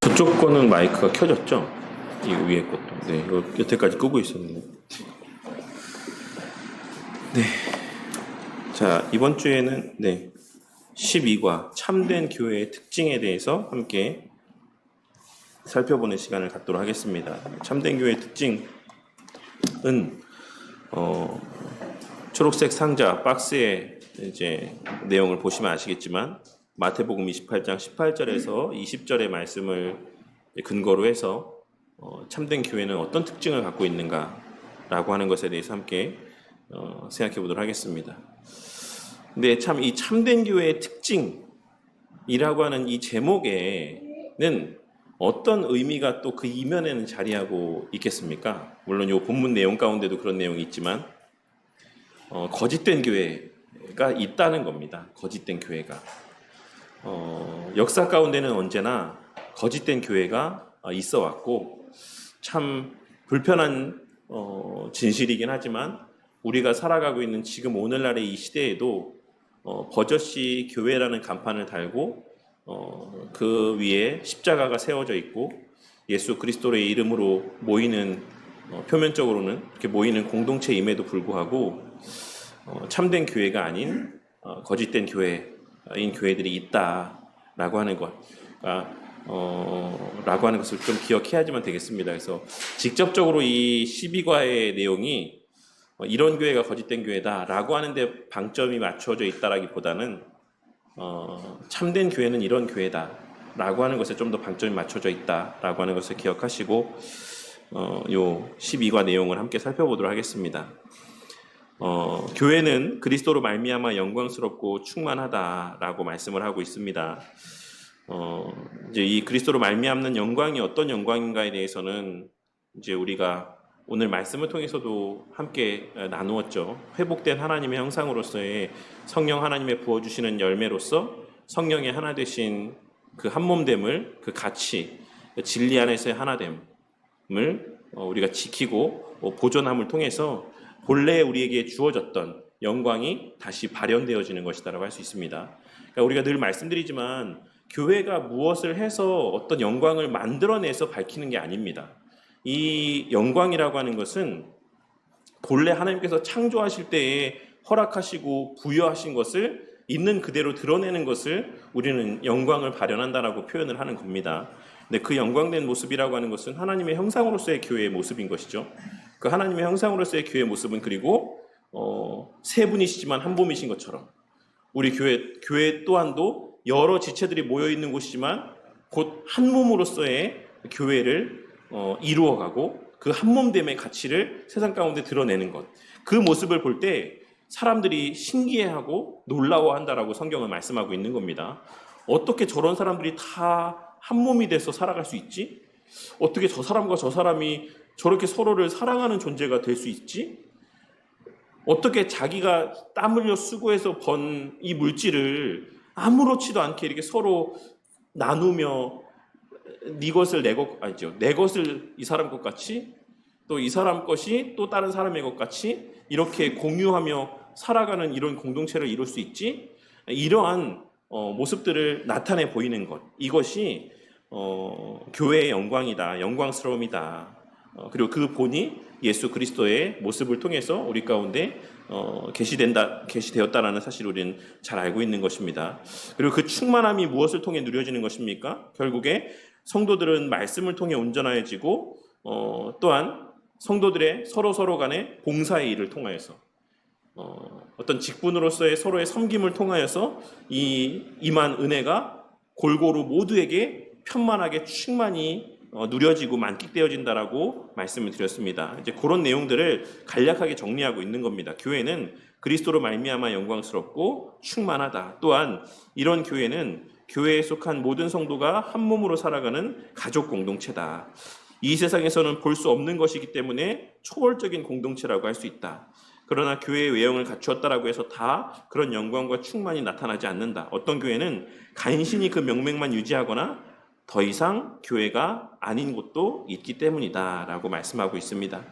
저쪽 거는 마이크가 켜졌죠? 이 위에 것도. 네, 이거 여태까지 끄고 있었는데. 네. 자, 이번 주에는 12과 참된 교회의 특징에 대해서 함께 살펴보는 시간을 갖도록 하겠습니다. 참된 교회의 특징은 초록색 상자 박스에 이제 내용을 보시면 아시겠지만 마태복음 28장 18절에서 20절의 말씀을 근거로 해서 참된 교회는 어떤 특징을 갖고 있는가라고 하는 것에 대해서 함께 생각해 보도록 하겠습니다. 근데 참 이 참된 교회의 특징이라고 하는 이 제목에는 어떤 의미가 또 그 이면에는 자리하고 있겠습니까? 물론 이 본문 내용 가운데도 그런 내용이 있지만 거짓된 교회가 있다는 겁니다. 거짓된 교회가 역사 가운데는 언제나 거짓된 교회가 있어 왔고 참 불편한 진실이긴 하지만 우리가 살아가고 있는 지금 오늘날의 이 시대에도 버젓이 교회라는 간판을 달고 그 위에 십자가가 세워져 있고 예수 그리스도의 이름으로 모이는 표면적으로는 이렇게 모이는 공동체임에도 불구하고 참된 교회가 아닌 거짓된 교회인 교회들이 있다라고 하는 것, 라고 하는 것을 좀 기억해야지만 되겠습니다. 그래서 직접적으로 이 12과의 내용이 이런 교회가 거짓된 교회다라고 하는데 방점이 맞춰져 있다라기보다는 참된 교회는 이런 교회다라고 하는 것에 좀 더 방점이 맞춰져 있다라고 하는 것을 기억하시고 요 12과 내용을 함께 살펴보도록 하겠습니다. 교회는 그리스도로 말미암아 영광스럽고 충만하다라고 말씀을 하고 있습니다. 이제 이 그리스도로 말미암는 영광이 어떤 영광인가에 대해서는 이제 우리가 오늘 말씀을 통해서도 함께 나누었죠. 회복된 하나님의 형상으로서의 성령 하나님의 부어주시는 열매로서 성령의 하나 되신 그 한몸됨을, 그 가치, 그 진리 안에서의 하나됨을 우리가 지키고 보존함을 통해서 본래 우리에게 주어졌던 영광이 다시 발현되어지는 것이다라고 할 수 있습니다. 그러니까 우리가 늘 말씀드리지만 교회가 무엇을 해서 어떤 영광을 만들어내서 밝히는 게 아닙니다. 이 영광이라고 하는 것은 본래 하나님께서 창조하실 때에 허락하시고 부여하신 것을 있는 그대로 드러내는 것을 우리는 영광을 발현한다라고 표현을 하는 겁니다. 근데 그 영광된 모습이라고 하는 것은 하나님의 형상으로서의 교회의 모습인 것이죠. 그 하나님의 형상으로서의 교회의 모습은 그리고 세 분이시지만 한 몸이신 것처럼 우리 교회 또한도 여러 지체들이 모여 있는 곳이지만 곧 한 몸으로서의 교회를 이루어가고 그 한몸됨의 가치를 세상 가운데 드러내는 것, 그 모습을 볼 때 사람들이 신기해하고 놀라워한다라고 성경은 말씀하고 있는 겁니다. 어떻게 저런 사람들이 다 한 몸이 돼서 살아갈 수 있지? 어떻게 저 사람과 저 사람이 저렇게 서로를 사랑하는 존재가 될 수 있지? 어떻게 자기가 땀 흘려 수고해서 번 이 물질을 아무렇지도 않게 이렇게 서로 나누며 네 것을 내 것 아니죠. 내 것을 이 사람 것 같이 또 이 사람 것이 또 다른 사람의 것 같이 이렇게 공유하며 살아가는 이런 공동체를 이룰 수 있지? 이러한 모습들을 나타내 보이는 것. 이것이 교회의 영광이다. 영광스러움이다. 그리고 그 본이 예수 그리스도의 모습을 통해서 우리 가운데 계시되었다라는 사실을 우리는 잘 알고 있는 것입니다. 그리고 그 충만함이 무엇을 통해 누려지는 것입니까? 결국에 성도들은 말씀을 통해 온전해지고 또한 성도들의 서로 간의 봉사의 일을 통하여서 어떤 직분으로서의 서로의 섬김을 통하여서 이 임한 은혜가 골고루 모두에게 편만하게 충만히 누려지고 만끽되어진다라고 말씀을 드렸습니다. 이제 그런 내용들을 간략하게 정리하고 있는 겁니다. 교회는 그리스도로 말미암아 영광스럽고 충만하다. 또한 이런 교회는 교회에 속한 모든 성도가 한 몸으로 살아가는 가족 공동체다. 이 세상에서는 볼 수 없는 것이기 때문에 초월적인 공동체라고 할 수 있다. 그러나 교회의 외형을 갖추었다라고 해서 다 그런 영광과 충만이 나타나지 않는다. 어떤 교회는 간신히 그 명맥만 유지하거나 더 이상 교회가 아닌 곳도 있기 때문이다 라고 말씀하고 있습니다.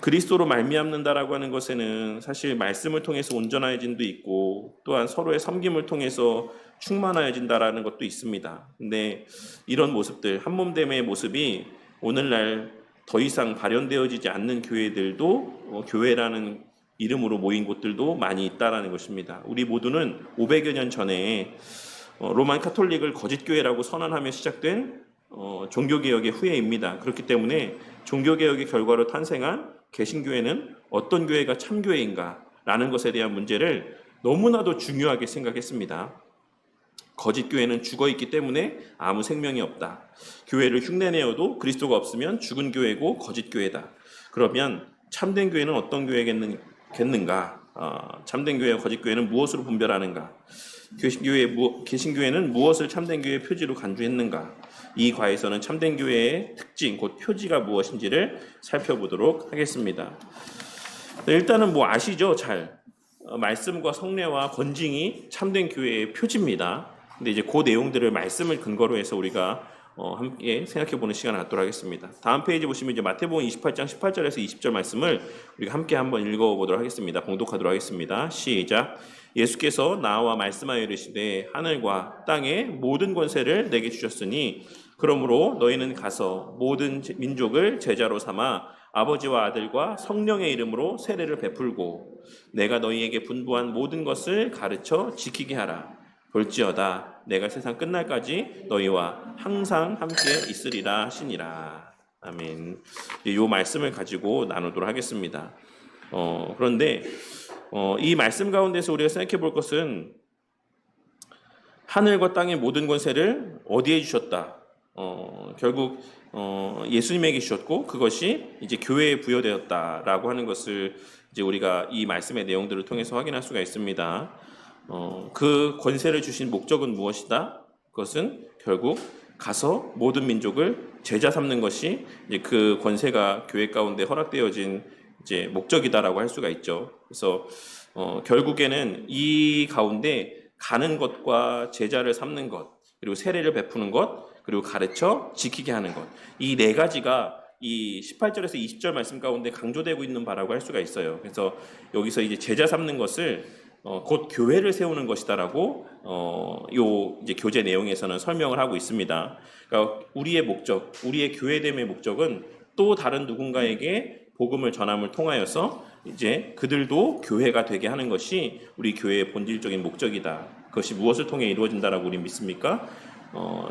그리스도로 말미암는다라고 하는 것에는 사실 말씀을 통해서 온전해짐도 있고 또한 서로의 섬김을 통해서 충만해진다라는 것도 있습니다. 근데 이런 모습들, 한몸됨의 모습이 오늘날 더 이상 발현되어지지 않는 교회들도 교회라는 이름으로 모인 곳들도 많이 있다라는 것입니다. 우리 모두는 500여 년 전에 로만 카톨릭을 거짓교회라고 선언하며 시작된 종교개혁의 후예입니다. 그렇기 때문에 종교개혁의 결과로 탄생한 개신교회는 어떤 교회가 참교회인가 라는 것에 대한 문제를 너무나도 중요하게 생각했습니다. 거짓교회는 죽어있기 때문에 아무 생명이 없다. 교회를 흉내내어도 그리스도가 없으면 죽은 교회고 거짓교회다. 그러면 참된 교회는 어떤 교회겠는가? 참된 교회와 거짓교회는 무엇으로 분별하는가? 개신교회는 무엇을 참된 교회의 표지로 간주했는가? 이 과에서는 참된 교회의 특징, 곧 표지가 무엇인지를 살펴보도록 하겠습니다. 일단은 아시죠? 잘. 말씀과 성례와 권징이 참된 교회의 표지입니다. 근데 이제 그 내용들을 말씀을 근거로 해서 우리가 함께 생각해보는 시간을 갖도록 하겠습니다. 다음 페이지 보시면 이제 마태복음 28장 18절에서 20절 말씀을 우리가 함께 한번 읽어보도록 하겠습니다. 봉독하도록 하겠습니다. 시작. 예수께서 나와 말씀하여 이르시되 하늘과 땅의 모든 권세를 내게 주셨으니 그러므로 너희는 가서 모든 민족을 제자로 삼아 아버지와 아들과 성령의 이름으로 세례를 베풀고 내가 너희에게 분부한 모든 것을 가르쳐 지키게 하라. 볼지어다 내가 세상 끝날까지 너희와 항상 함께 있으리라 하시니라. 아멘. 이 말씀을 가지고 나누도록 하겠습니다. 그런데 이 말씀 가운데서 우리가 생각해 볼 것은 하늘과 땅의 모든 권세를 어디에 주셨다. 결국 예수님에게 주셨고 그것이 이제 교회에 부여되었다라고 하는 것을 이제 우리가 이 말씀의 내용들을 통해서 확인할 수가 있습니다. 그 권세를 주신 목적은 무엇이다? 그것은 결국 가서 모든 민족을 제자 삼는 것이 이제 그 권세가 교회 가운데 허락되어진 이제 목적이다라고 할 수가 있죠. 그래서 결국에는 이 가운데 가는 것과 제자를 삼는 것, 그리고 세례를 베푸는 것, 그리고 가르쳐 지키게 하는 것, 이 네 가지가 이 18절에서 20절 말씀 가운데 강조되고 있는 바라고 할 수가 있어요. 그래서 여기서 이제 제자 삼는 것을 곧 교회를 세우는 것이다라고 요 이제 교재 내용에서는 설명을 하고 있습니다. 그러니까 우리의 목적, 우리의 교회됨의 목적은 또 다른 누군가에게 복음을 전함을 통하여서 이제 그들도 교회가 되게 하는 것이 우리 교회의 본질적인 목적이다. 그것이 무엇을 통해 이루어진다라고 우리 믿습니까?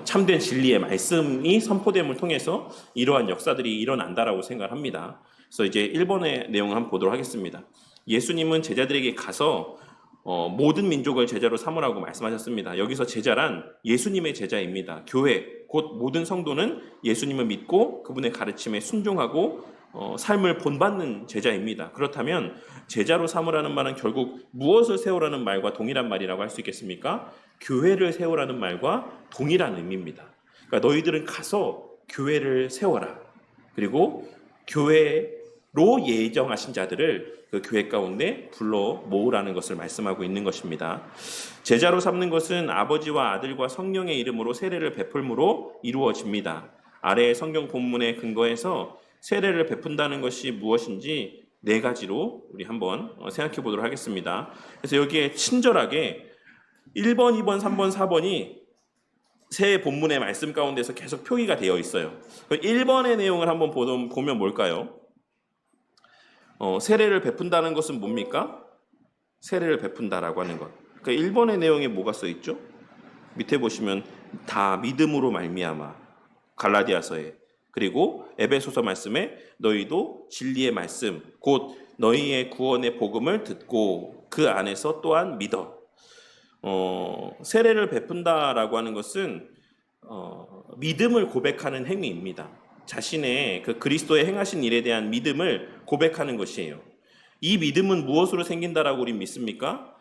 참된 진리의 말씀이 선포됨을 통해서 이러한 역사들이 일어난다라고 생각합니다. 그래서 이제 1번의 내용을 한번 보도록 하겠습니다. 예수님은 제자들에게 가서 모든 민족을 제자로 삼으라고 말씀하셨습니다. 여기서 제자란 예수님의 제자입니다. 교회, 곧 모든 성도는 예수님을 믿고 그분의 가르침에 순종하고 삶을 본받는 제자입니다. 그렇다면 제자로 삼으라는 말은 결국 무엇을 세우라는 말과 동일한 말이라고 할 수 있겠습니까? 교회를 세우라는 말과 동일한 의미입니다. 그러니까 너희들은 가서 교회를 세워라. 그리고 교회로 예정하신 자들을 그 교회 가운데 불러 모으라는 것을 말씀하고 있는 것입니다. 제자로 삼는 것은 아버지와 아들과 성령의 이름으로 세례를 베풀므로 이루어집니다. 아래의 성경 본문에 근거해서 세례를 베푼다는 것이 무엇인지 네 가지로 우리 한번 생각해 보도록 하겠습니다. 그래서 여기에 친절하게 1번, 2번, 3번, 4번이 새 본문의 말씀 가운데서 계속 표기가 되어 있어요. 1번의 내용을 한번 보면 뭘까요? 세례를 베푼다는 것은 뭡니까? 세례를 베푼다라고 하는 것. 그러니까 1번의 내용에 뭐가 써 있죠? 밑에 보시면 다 믿음으로 말미암아, 갈라디아서에, 그리고 에베소서 말씀에 너희도 진리의 말씀, 곧 너희의 구원의 복음을 듣고 그 안에서 또한 믿어. 세례를 베푼다라고 하는 것은 믿음을 고백하는 행위입니다. 자신의 그 그리스도의 행하신 일에 대한 믿음을 고백하는 것이에요. 이 믿음은 무엇으로 생긴다라고 우리 믿습니까?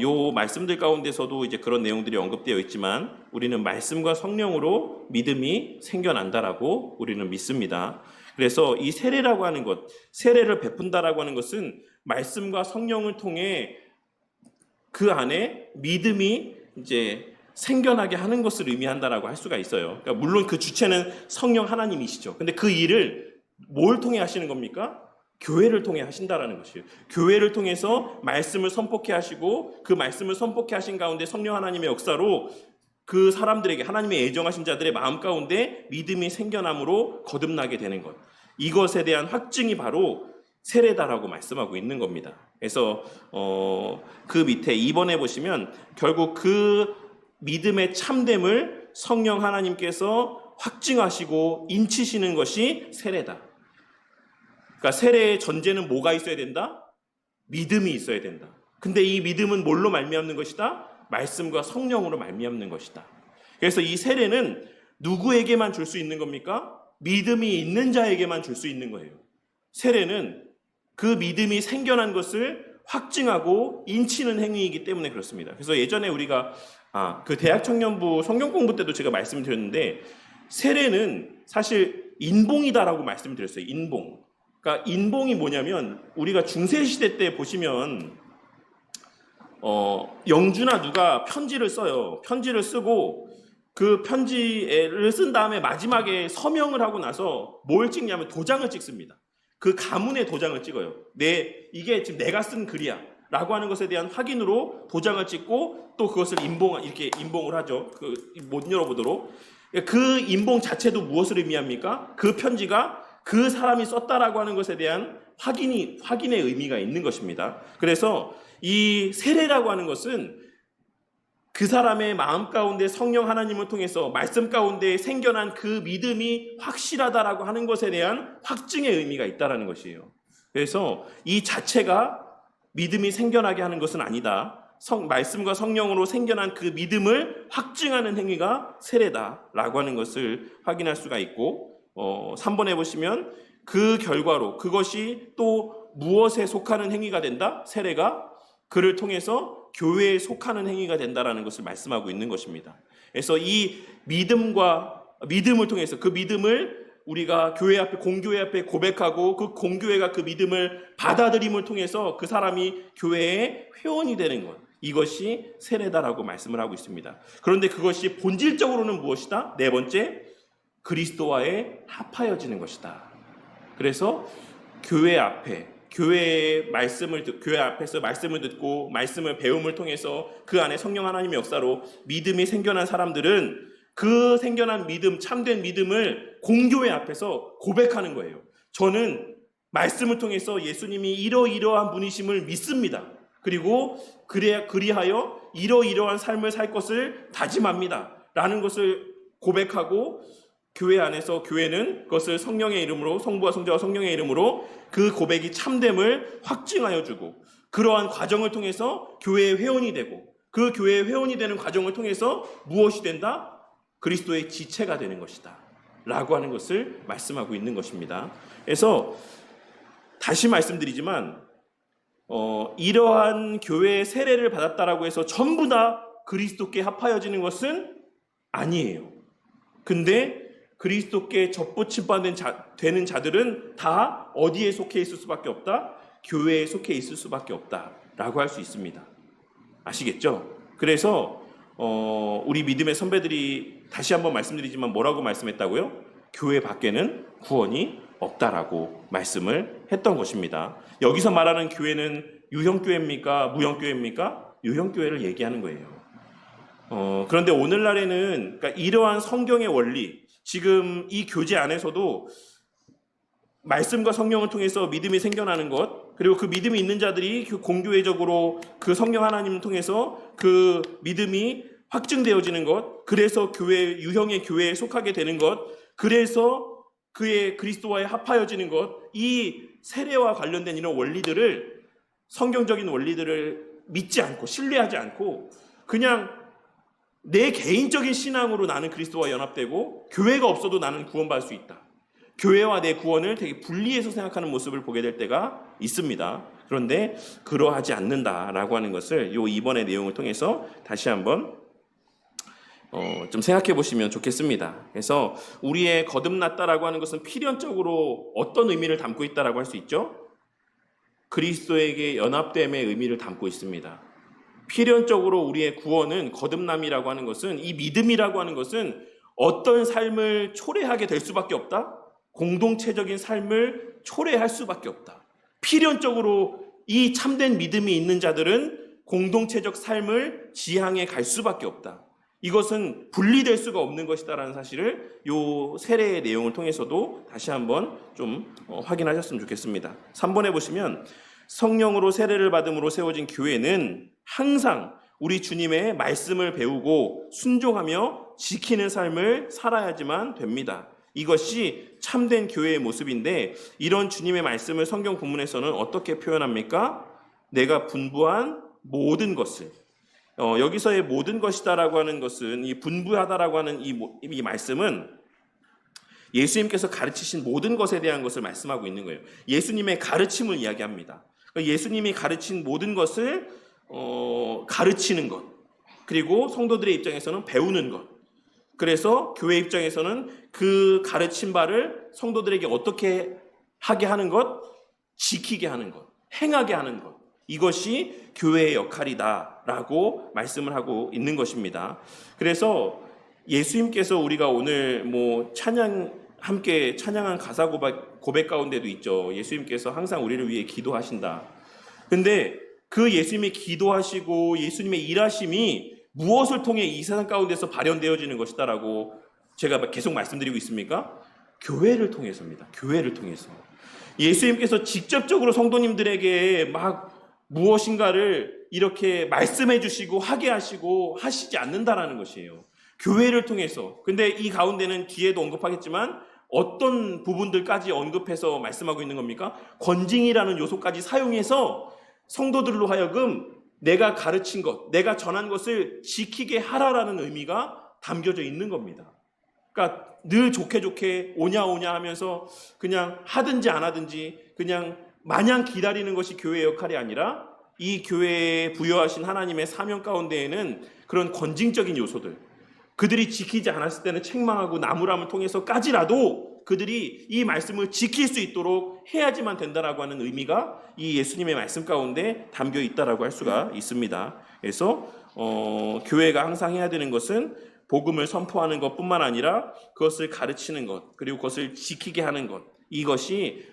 요 말씀들 가운데서도 이제 그런 내용들이 언급되어 있지만 우리는 말씀과 성령으로 믿음이 생겨난다라고 우리는 믿습니다. 그래서 이 세례라고 하는 것, 세례를 베푼다라고 하는 것은 말씀과 성령을 통해 그 안에 믿음이 이제 생겨나게 하는 것을 의미한다라고 할 수가 있어요. 그러니까 물론 그 주체는 성령 하나님이시죠. 근데 그 일을 뭘 통해 하시는 겁니까? 교회를 통해 하신다라는 것이에요. 교회를 통해서 말씀을 선포케 하시고 그 말씀을 선포케 하신 가운데 성령 하나님의 역사로 그 사람들에게 하나님의 애정하신 자들의 마음 가운데 믿음이 생겨남으로 거듭나게 되는 것. 이것에 대한 확증이 바로 세례다라고 말씀하고 있는 겁니다. 그래서 그 밑에 2번에 보시면 결국 그 믿음의 참됨을 성령 하나님께서 확증하시고 인치시는 것이 세례다. 그러니까 세례의 전제는 뭐가 있어야 된다? 믿음이 있어야 된다. 근데 이 믿음은 뭘로 말미암는 것이다? 말씀과 성령으로 말미암는 것이다. 그래서 이 세례는 누구에게만 줄 수 있는 겁니까? 믿음이 있는 자에게만 줄 수 있는 거예요. 세례는 그 믿음이 생겨난 것을 확증하고 인치는 행위이기 때문에 그렇습니다. 그래서 예전에 우리가 그 대학 청년부 성경 공부 때도 제가 말씀드렸는데 세례는 사실 인봉이다라고 말씀드렸어요. 인봉. 그러니까 인봉이 뭐냐면 우리가 중세시대 때 보시면 영주나 누가 편지를 써요. 편지를 쓰고 그 편지를 쓴 다음에 마지막에 서명을 하고 나서 뭘 찍냐면 도장을 찍습니다. 그 가문의 도장을 찍어요. 이게 지금 내가 쓴 글이야 라고 하는 것에 대한 확인으로 도장을 찍고 또 그것을 이렇게 인봉을 하죠. 못 열어보도록. 그 인봉 자체도 무엇을 의미합니까? 그 편지가 그 사람이 썼다라고 하는 것에 대한 확인의 의미가 있는 것입니다. 그래서 이 세례라고 하는 것은 그 사람의 마음 가운데 성령 하나님을 통해서 말씀 가운데 생겨난 그 믿음이 확실하다라고 하는 것에 대한 확증의 의미가 있다라는 것이에요. 그래서 이 자체가 믿음이 생겨나게 하는 것은 아니다. 말씀과 성령으로 생겨난 그 믿음을 확증하는 행위가 세례다라고 하는 것을 확인할 수가 있고 3번에 보시면 그 결과로 그것이 또 무엇에 속하는 행위가 된다? 세례가 그를 통해서 교회에 속하는 행위가 된다라는 것을 말씀하고 있는 것입니다. 그래서 이 믿음을 통해서 그 믿음을 우리가 교회 앞에 공교회 앞에 고백하고 그 공교회가 그 믿음을 받아들임을 통해서 그 사람이 교회의 회원이 되는 것. 이것이 세례다라고 말씀을 하고 있습니다. 그런데 그것이 본질적으로는 무엇이다? 네 번째, 그리스도와의 합하여지는 것이다. 그래서 교회 앞에서 말씀을 듣고 말씀을 배움을 통해서 그 안에 성령 하나님의 역사로 믿음이 생겨난 사람들은 그 생겨난 믿음, 참된 믿음을 공교회 앞에서 고백하는 거예요. 저는 말씀을 통해서 예수님이 이러이러한 분이심을 믿습니다. 그리고 그리하여 이러이러한 삶을 살 것을 다짐합니다. 라는 것을 고백하고 교회 안에서 교회는 그것을 성령의 이름으로 성부와 성자와 성령의 이름으로 그 고백이 참됨을 확증하여 주고 그러한 과정을 통해서 교회의 회원이 되고 그 교회의 회원이 되는 과정을 통해서 무엇이 된다? 그리스도의 지체가 되는 것이다 라고 하는 것을 말씀하고 있는 것입니다. 그래서 다시 말씀드리지만 이러한 교회의 세례를 받았다라고 해서 전부 다 그리스도께 합하여지는 것은 아니에요. 근데 그리스도께 접붙임 되는 자들은 다 어디에 속해 있을 수밖에 없다? 교회에 속해 있을 수밖에 없다라고 할 수 있습니다. 아시겠죠? 그래서 우리 믿음의 선배들이 다시 한번 말씀드리지만 뭐라고 말씀했다고요? 교회 밖에는 구원이 없다라고 말씀을 했던 것입니다. 여기서 말하는 교회는 유형교회입니까? 무형교회입니까? 유형교회를 얘기하는 거예요. 그런데 오늘날에는 그러니까 이러한 성경의 원리, 지금 이 교제 안에서도 말씀과 성령을 통해서 믿음이 생겨나는 것, 그리고 그 믿음이 있는 자들이 공교회적으로 그 성령 하나님을 통해서 그 믿음이 확증되어지는 것, 그래서 유형의 교회에 속하게 되는 것, 그래서 그의 그리스도와의 합하여지는 것, 이 세례와 관련된 이런 원리들을, 성경적인 원리들을 믿지 않고 신뢰하지 않고 그냥 내 개인적인 신앙으로 나는 그리스도와 연합되고 교회가 없어도 나는 구원받을 수 있다. 교회와 내 구원을 되게 분리해서 생각하는 모습을 보게 될 때가 있습니다. 그런데 그러하지 않는다라고 하는 것을 이 2번의 내용을 통해서 다시 한번 좀 생각해 보시면 좋겠습니다. 그래서 우리의 거듭났다라고 하는 것은 필연적으로 어떤 의미를 담고 있다라고 할 수 있죠? 그리스도에게 연합됨의 의미를 담고 있습니다. 필연적으로 우리의 구원은 거듭남이라고 하는 것은 이 믿음이라고 하는 것은 어떤 삶을 초래하게 될 수밖에 없다? 공동체적인 삶을 초래할 수밖에 없다. 필연적으로 이 참된 믿음이 있는 자들은 공동체적 삶을 지향해 갈 수밖에 없다. 이것은 분리될 수가 없는 것이다라는 사실을 이 세례의 내용을 통해서도 다시 한번 좀 확인하셨으면 좋겠습니다. 3번에 보시면 성령으로 세례를 받음으로 세워진 교회는 항상 우리 주님의 말씀을 배우고 순종하며 지키는 삶을 살아야지만 됩니다. 이것이 참된 교회의 모습인데 이런 주님의 말씀을 성경 본문에서는 어떻게 표현합니까? 내가 분부한 모든 것을 여기서의 모든 것이다라고 하는 것은 이 분부하다라고 하는 이 말씀은 예수님께서 가르치신 모든 것에 대한 것을 말씀하고 있는 거예요. 예수님의 가르침을 이야기합니다. 그러니까 예수님이 가르친 모든 것을 가르치는 것, 그리고 성도들의 입장에서는 배우는 것, 그래서 교회 입장에서는 그 가르친 바를 성도들에게 어떻게 하게 하는 것, 지키게 하는 것, 행하게 하는 것, 이것이 교회의 역할이다라고 말씀을 하고 있는 것입니다. 그래서 예수님께서 우리가 오늘 함께 찬양한 가사 고백 가운데도 있죠. 예수님께서 항상 우리를 위해 기도하신다. 근데 그 예수님이 기도하시고 예수님의 일하심이 무엇을 통해 이 세상 가운데서 발현되어지는 것이다라고 제가 계속 말씀드리고 있습니까? 교회를 통해서입니다. 교회를 통해서. 예수님께서 직접적으로 성도님들에게 막 무엇인가를 이렇게 말씀해 주시고 하게 하시고 하시지 않는다라는 것이에요. 교회를 통해서. 근데 이 가운데는 뒤에도 언급하겠지만 어떤 부분들까지 언급해서 말씀하고 있는 겁니까? 권징이라는 요소까지 사용해서 성도들로 하여금 내가 가르친 것, 내가 전한 것을 지키게 하라라는 의미가 담겨져 있는 겁니다. 그러니까 늘 좋게 오냐 하면서 그냥 하든지 안 하든지 그냥 마냥 기다리는 것이 교회의 역할이 아니라 이 교회에 부여하신 하나님의 사명 가운데에는 그런 권징적인 요소들, 그들이 지키지 않았을 때는 책망하고 나무람을 통해서까지라도 그들이 이 말씀을 지킬 수 있도록 해야지만 된다라고 하는 의미가 이 예수님의 말씀 가운데 담겨 있다라고 할 수가 있습니다. 그래서 교회가 항상 해야 되는 것은 복음을 선포하는 것뿐만 아니라 그것을 가르치는 것, 그리고 그것을 지키게 하는 것, 이것이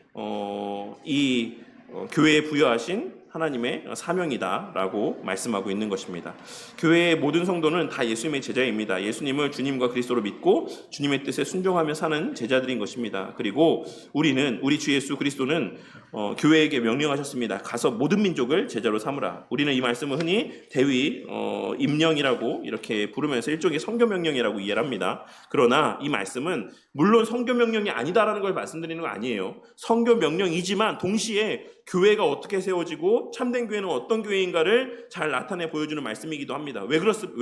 교회에 부여하신 하나님의 사명이다라고 말씀하고 있는 것입니다. 교회의 모든 성도는 다 예수님의 제자입니다. 예수님을 주님과 그리스도로 믿고 주님의 뜻에 순종하며 사는 제자들인 것입니다. 그리고 우리 주 예수 그리스도는 교회에게 명령하셨습니다. 가서 모든 민족을 제자로 삼으라. 우리는 이 말씀을 흔히 대위 임령이라고 이렇게 부르면서 일종의 선교 명령이라고 이해를 합니다. 그러나 이 말씀은 물론 선교 명령이 아니다라는 걸 말씀드리는 거 아니에요. 선교 명령이지만 동시에 교회가 어떻게 세워지고 참된 교회는 어떤 교회인가를 잘 나타내 보여주는 말씀이기도 합니다. 왜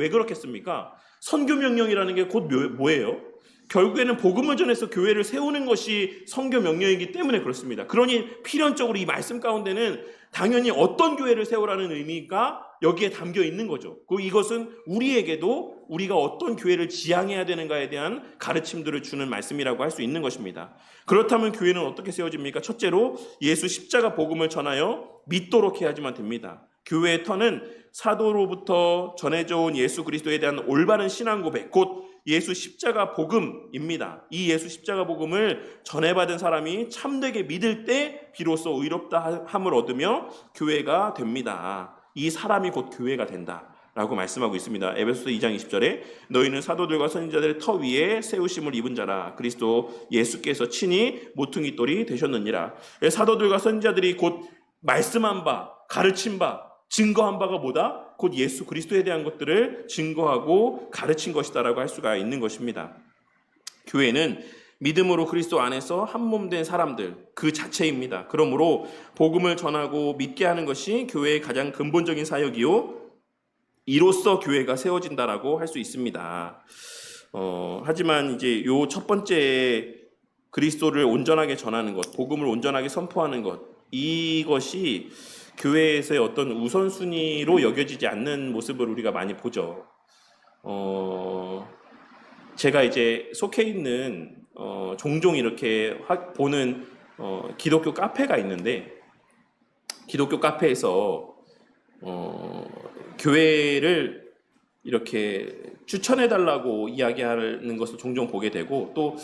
그렇겠습니까? 선교 명령이라는 게 곧 뭐예요? 결국에는 복음을 전해서 교회를 세우는 것이 선교 명령이기 때문에 그렇습니다. 그러니 필연적으로 이 말씀 가운데는 당연히 어떤 교회를 세우라는 의미가 여기에 담겨 있는 거죠. 이것은 우리에게도 우리가 어떤 교회를 지향해야 되는가에 대한 가르침들을 주는 말씀이라고 할 수 있는 것입니다. 그렇다면 교회는 어떻게 세워집니까? 첫째로 예수 십자가 복음을 전하여 믿도록 해야지만 됩니다. 교회의 터는 사도로부터 전해져 온 예수 그리스도에 대한 올바른 신앙 고백, 곧 예수 십자가 복음입니다. 이 예수 십자가 복음을 전해받은 사람이 참되게 믿을 때 비로소 의롭다 함을 얻으며 교회가 됩니다. 이 사람이 곧 교회가 된다라고 말씀하고 있습니다. 에베소서 2장 20절에 너희는 사도들과 선지자들의 터 위에 세우심을 입은 자라. 그리스도 예수께서 친히 모퉁이 돌이 되셨느니라. 사도들과 선지자들이 곧 말씀한 바, 가르친 바, 증거한 바가 뭐다? 곧 예수 그리스도에 대한 것들을 증거하고 가르친 것이다라고 할 수가 있는 것입니다. 교회는 믿음으로 그리스도 안에서 한 몸 된 사람들 그 자체입니다. 그러므로 복음을 전하고 믿게 하는 것이 교회의 가장 근본적인 사역이요, 이로써 교회가 세워진다라고 할 수 있습니다. 하지만 이제 요 첫 번째 그리스도를 온전하게 전하는 것, 복음을 온전하게 선포하는 것, 이것이 교회에서의 어떤 우선순위로 여겨지지 않는 모습을 우리가 많이 보죠. 제가 이제 속해 있는 종종 이렇게 보는 기독교 카페가 있는데, 기독교 카페에서 교회를 이렇게 추천해달라고 이야기하는 것을 종종 보게 되고, 또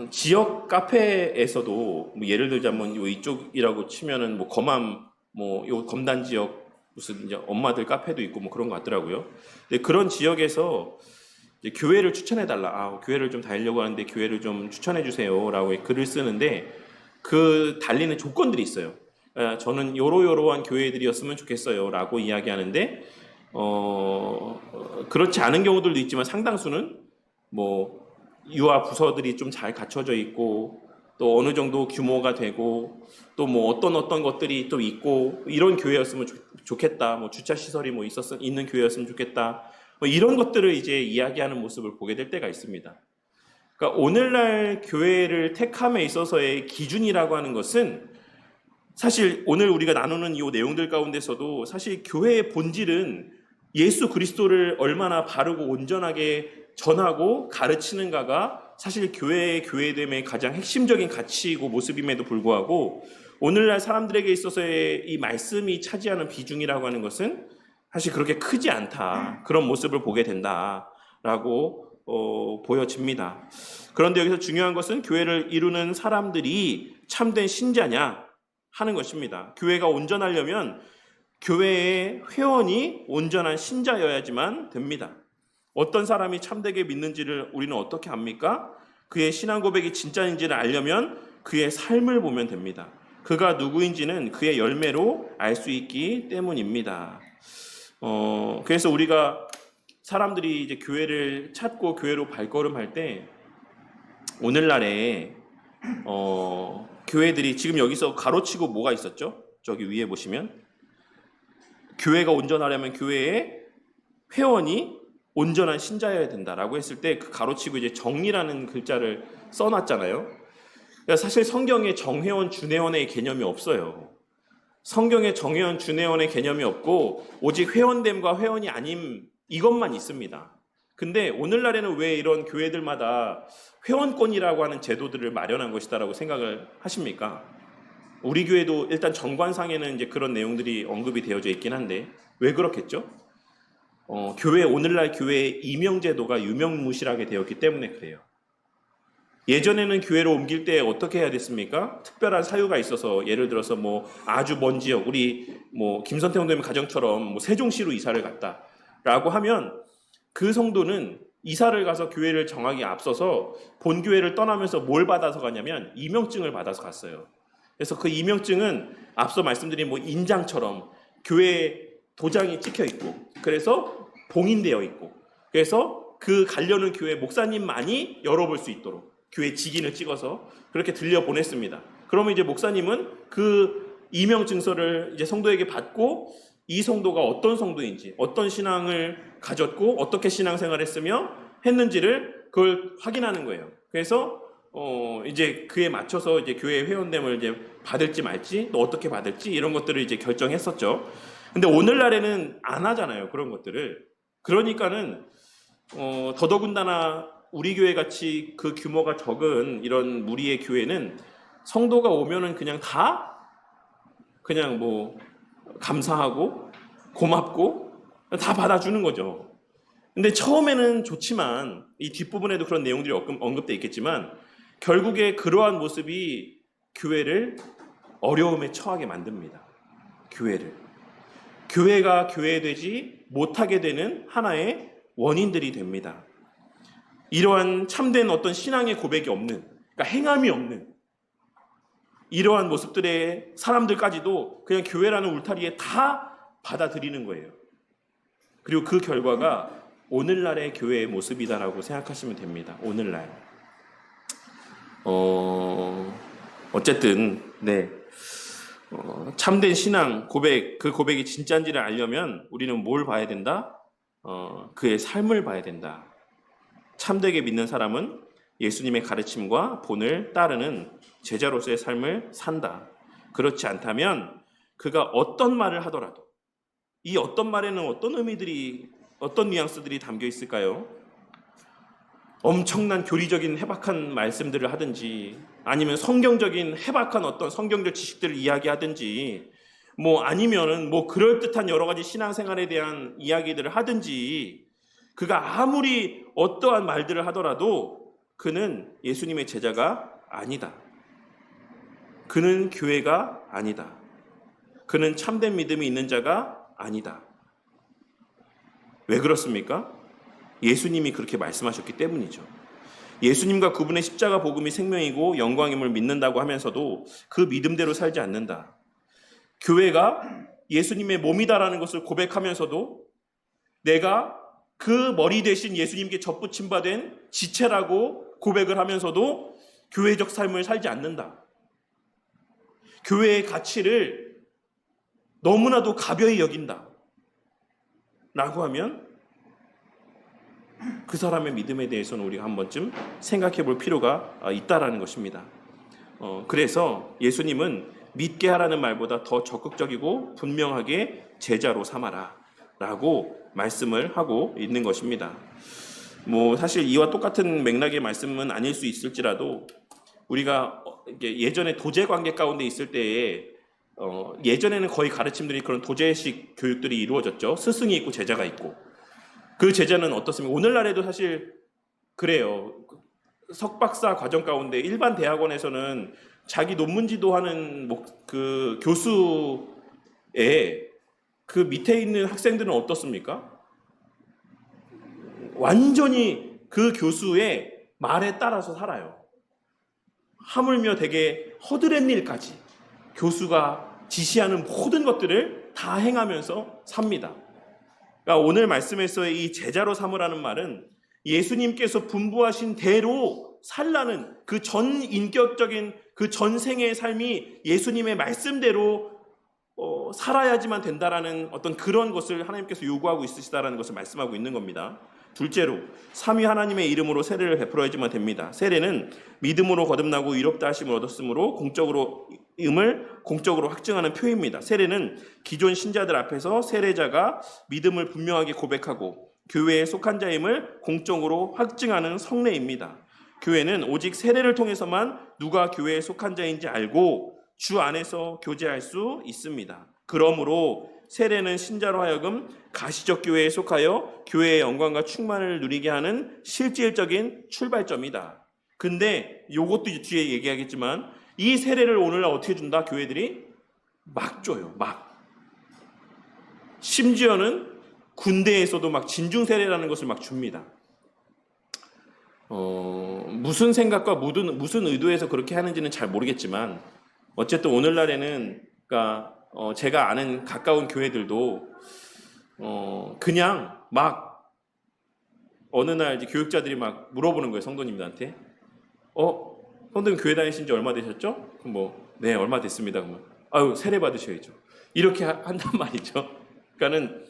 지역 카페에서도 뭐 예를 들자면 요 이쪽이라고 치면은 뭐 검암 뭐 요 검단 지역 무슨 이제 엄마들 카페도 있고 뭐 그런 것 같더라고요. 근데 그런 지역에서 이제 교회를 추천해달라, 교회를 좀 다니려고 하는데 교회를 좀 추천해주세요라고 글을 쓰는데 그 달리는 조건들이 있어요. 저는 요러요러한 교회들이었으면 좋겠어요라고 이야기하는데 그렇지 않은 경우들도 있지만 상당수는 뭐 유아 부서들이 좀 잘 갖춰져 있고 또 어느 정도 규모가 되고 또 뭐 어떤 것들이 또 있고 이런 교회였으면 좋겠다. 뭐 주차 시설이 뭐 있는 교회였으면 좋겠다. 뭐 이런 것들을 이제 이야기하는 모습을 보게 될 때가 있습니다. 그러니까 오늘날 교회를 택함에 있어서의 기준이라고 하는 것은 사실 오늘 우리가 나누는 이 내용들 가운데서도 사실 교회의 본질은 예수 그리스도를 얼마나 바르고 온전하게 전하고 가르치는가가 사실 교회의 교회됨의 가장 핵심적인 가치이고 모습임에도 불구하고 오늘날 사람들에게 있어서의 이 말씀이 차지하는 비중이라고 하는 것은 사실 그렇게 크지 않다. 그런 모습을 보게 된다라고 보여집니다. 그런데 여기서 중요한 것은 교회를 이루는 사람들이 참된 신자냐 하는 것입니다. 교회가 온전하려면 교회의 회원이 온전한 신자여야지만 됩니다. 어떤 사람이 참되게 믿는지를 우리는 어떻게 압니까? 그의 신앙 고백이 진짜인지를 알려면 그의 삶을 보면 됩니다. 그가 누구인지는 그의 열매로 알 수 있기 때문입니다. 그래서 우리가 사람들이 이제 교회를 찾고 교회로 발걸음할 때 오늘날에 교회들이 지금 여기서 가로치고 뭐가 있었죠? 저기 위에 보시면 교회가 온전하려면 교회의 회원이 온전한 신자여야 된다라고 했을 때 그 가로치고 이제 정리라는 글자를 써놨잖아요. 그러니까 사실 성경에 정회원, 준회원의 개념이 없어요. 성경에 정회원, 준회원의 개념이 없고 오직 회원됨과 회원이 아님 이것만 있습니다. 근데 오늘날에는 왜 이런 교회들마다 회원권이라고 하는 제도들을 마련한 것이다라고 생각을 하십니까? 우리 교회도 일단 정관상에는 이제 그런 내용들이 언급이 되어져 있긴 한데 왜 그렇겠죠? 오늘날 교회의 임명제도가 유명무실하게 되었기 때문에 그래요. 예전에는 교회로 옮길 때 어떻게 해야 됐습니까? 특별한 사유가 있어서 예를 들어서 뭐 아주 먼 지역 우리 뭐 김선태 형님 가정처럼 뭐 세종시로 이사를 갔다라고 하면 그 성도는 이사를 가서 교회를 정하기 앞서서 본교회를 떠나면서 뭘 받아서 가냐면 임명증을 받아서 갔어요. 그래서 그 임명증은 앞서 말씀드린 뭐 인장처럼 교회 도장이 찍혀 있고 그래서 봉인되어 있고 그래서 그 가려는 교회 목사님만이 열어볼 수 있도록 교회 직인을 찍어서 그렇게 들려보냈습니다. 그러면 이제 목사님은 그 임명증서를 이제 성도에게 받고 이 성도가 어떤 성도인지 어떤 신앙을 가졌고 어떻게 신앙생활했으며 했는지를 그걸 확인하는 거예요. 그래서 이제 그에 맞춰서 이제 교회 회원됨을 이제 받을지 말지 또 어떻게 받을지 이런 것들을 이제 결정했었죠. 근데 오늘날에는 안 하잖아요. 그런 것들을. 그러니까는 더더군다나 우리 교회 같이 그 규모가 적은 이런 무리의 교회는 성도가 오면은 그냥 뭐 감사하고 고맙고 다 받아주는 거죠. 근데 처음에는 좋지만 이 뒷부분에도 그런 내용들이 언급되어 있겠지만 결국에 그러한 모습이 교회를 어려움에 처하게 만듭니다. 교회가 교회되지 못하게 되는 하나의 원인들이 됩니다. 이러한 참된 어떤 신앙의 고백이 없는, 그러니까 행함이 없는 이러한 모습들의 사람들까지도 그냥 교회라는 울타리에 다 받아들이는 거예요. 그리고 그 결과가 오늘날의 교회의 모습이다라고 생각하시면 됩니다. 오늘날. 어쨌든 참된 신앙 고백, 그 고백이 진짜인지를 알려면 우리는 뭘 봐야 된다? 그의 삶을 봐야 된다. 참되게 믿는 사람은 예수님의 가르침과 본을 따르는 제자로서의 삶을 산다. 그렇지 않다면 그가 어떤 말을 하더라도 이 어떤 말에는 어떤 의미들이 어떤 뉘앙스들이 담겨 있을까요? 엄청난 교리적인 해박한 말씀들을 하든지 아니면 성경적인 해박한 어떤 성경적 지식들을 이야기하든지 뭐 아니면은 뭐 그럴듯한 여러 가지 신앙생활에 대한 이야기들을 하든지 그가 아무리 어떠한 말들을 하더라도 그는 예수님의 제자가 아니다. 그는 교회가 아니다. 그는 참된 믿음이 있는 자가 아니다. 왜 그렇습니까? 예수님이 그렇게 말씀하셨기 때문이죠. 예수님과 그분의 십자가 복음이 생명이고 영광임을 믿는다고 하면서도 그 믿음대로 살지 않는다. 교회가 예수님의 몸이다라는 것을 고백하면서도 내가 그 머리 대신 예수님께 접붙임 바 된 지체라고 고백을 하면서도 교회적 삶을 살지 않는다. 교회의 가치를 너무나도 가벼이 여긴다 라고 하면 그 사람의 믿음에 대해서는 우리가 한 번쯤 생각해 볼 필요가 있다라는 것입니다. 그래서 예수님은 믿게 하라는 말보다 더 적극적이고 분명하게 제자로 삼아라 라고 말씀을 하고 있는 것입니다. 사실 이와 똑같은 맥락의 말씀은 아닐 수 있을지라도 우리가 예전에 도제 관계 가운데 있을 때에 예전에는 거의 가르침들이 그런 도제식 교육들이 이루어졌죠. 스승이 있고 제자가 있고, 그 제자는 어떻습니까? 오늘날에도 사실 그래요. 석박사 과정 가운데 일반 대학원에서는 자기 논문 지도하는 그 교수의 그 밑에 있는 학생들은 어떻습니까? 완전히 그 교수의 말에 따라서 살아요. 하물며 되게 허드렛 일까지 교수가 지시하는 모든 것들을 다 행하면서 삽니다. 그러니까 오늘 말씀에서의 이 제자로 삼으라는 말은 예수님께서 분부하신 대로 살라는 그 전인격적인 그 전생의 삶이 예수님의 말씀대로 살아야지만 된다라는 어떤 그런 것을 하나님께서 요구하고 있으시다라는 것을 말씀하고 있는 겁니다. 둘째로 삼위 하나님의 이름으로 세례를 베풀어야지만 됩니다. 세례는 믿음으로 거듭나고 의롭다 하심을 얻었으므로 공적으로 확증하는 표입니다. 세례는 기존 신자들 앞에서 세례자가 믿음을 분명하게 고백하고 교회에 속한 자임을 공적으로 확증하는 성례입니다. 교회는 오직 세례를 통해서만 누가 교회에 속한 자인지 알고 주 안에서 교제할 수 있습니다. 그러므로 세례는 신자로 하여금 가시적 교회에 속하여 교회의 영광과 충만을 누리게 하는 실질적인 출발점이다. 근데 이것도 뒤에 얘기하겠지만 이 세례를 오늘날 어떻게 준다? 교회들이 막 줘요. 막. 심지어는 군대에서도 막 진중세례라는 것을 막 줍니다. 무슨 생각과 무슨 의도에서 그렇게 하는지는 잘 모르겠지만 어쨌든 오늘날에는 그러니까 제가 아는 가까운 교회들도 그냥 막 어느 날 이제 교육자들이 막 물어보는 거예요. 성도님들한테. 성도님 교회 다니신 지 얼마 되셨죠? 그럼 네, 얼마 됐습니다. 그러면 아유, 세례 받으셔야죠. 이렇게 한단 말이죠. 그러니까는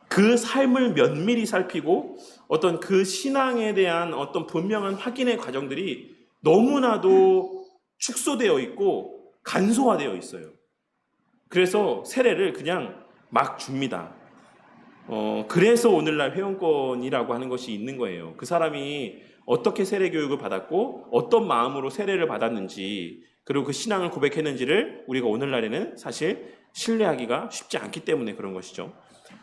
그 삶을 면밀히 살피고 어떤 그 신앙에 대한 어떤 분명한 확인의 과정들이 너무나도 축소되어 있고 간소화되어 있어요. 그래서 세례를 그냥 막 줍니다. 그래서 오늘날 회원권이라고 하는 것이 있는 거예요. 그 사람이 어떻게 세례 교육을 받았고 어떤 마음으로 세례를 받았는지 그리고 그 신앙을 고백했는지를 우리가 오늘날에는 사실 신뢰하기가 쉽지 않기 때문에 그런 것이죠.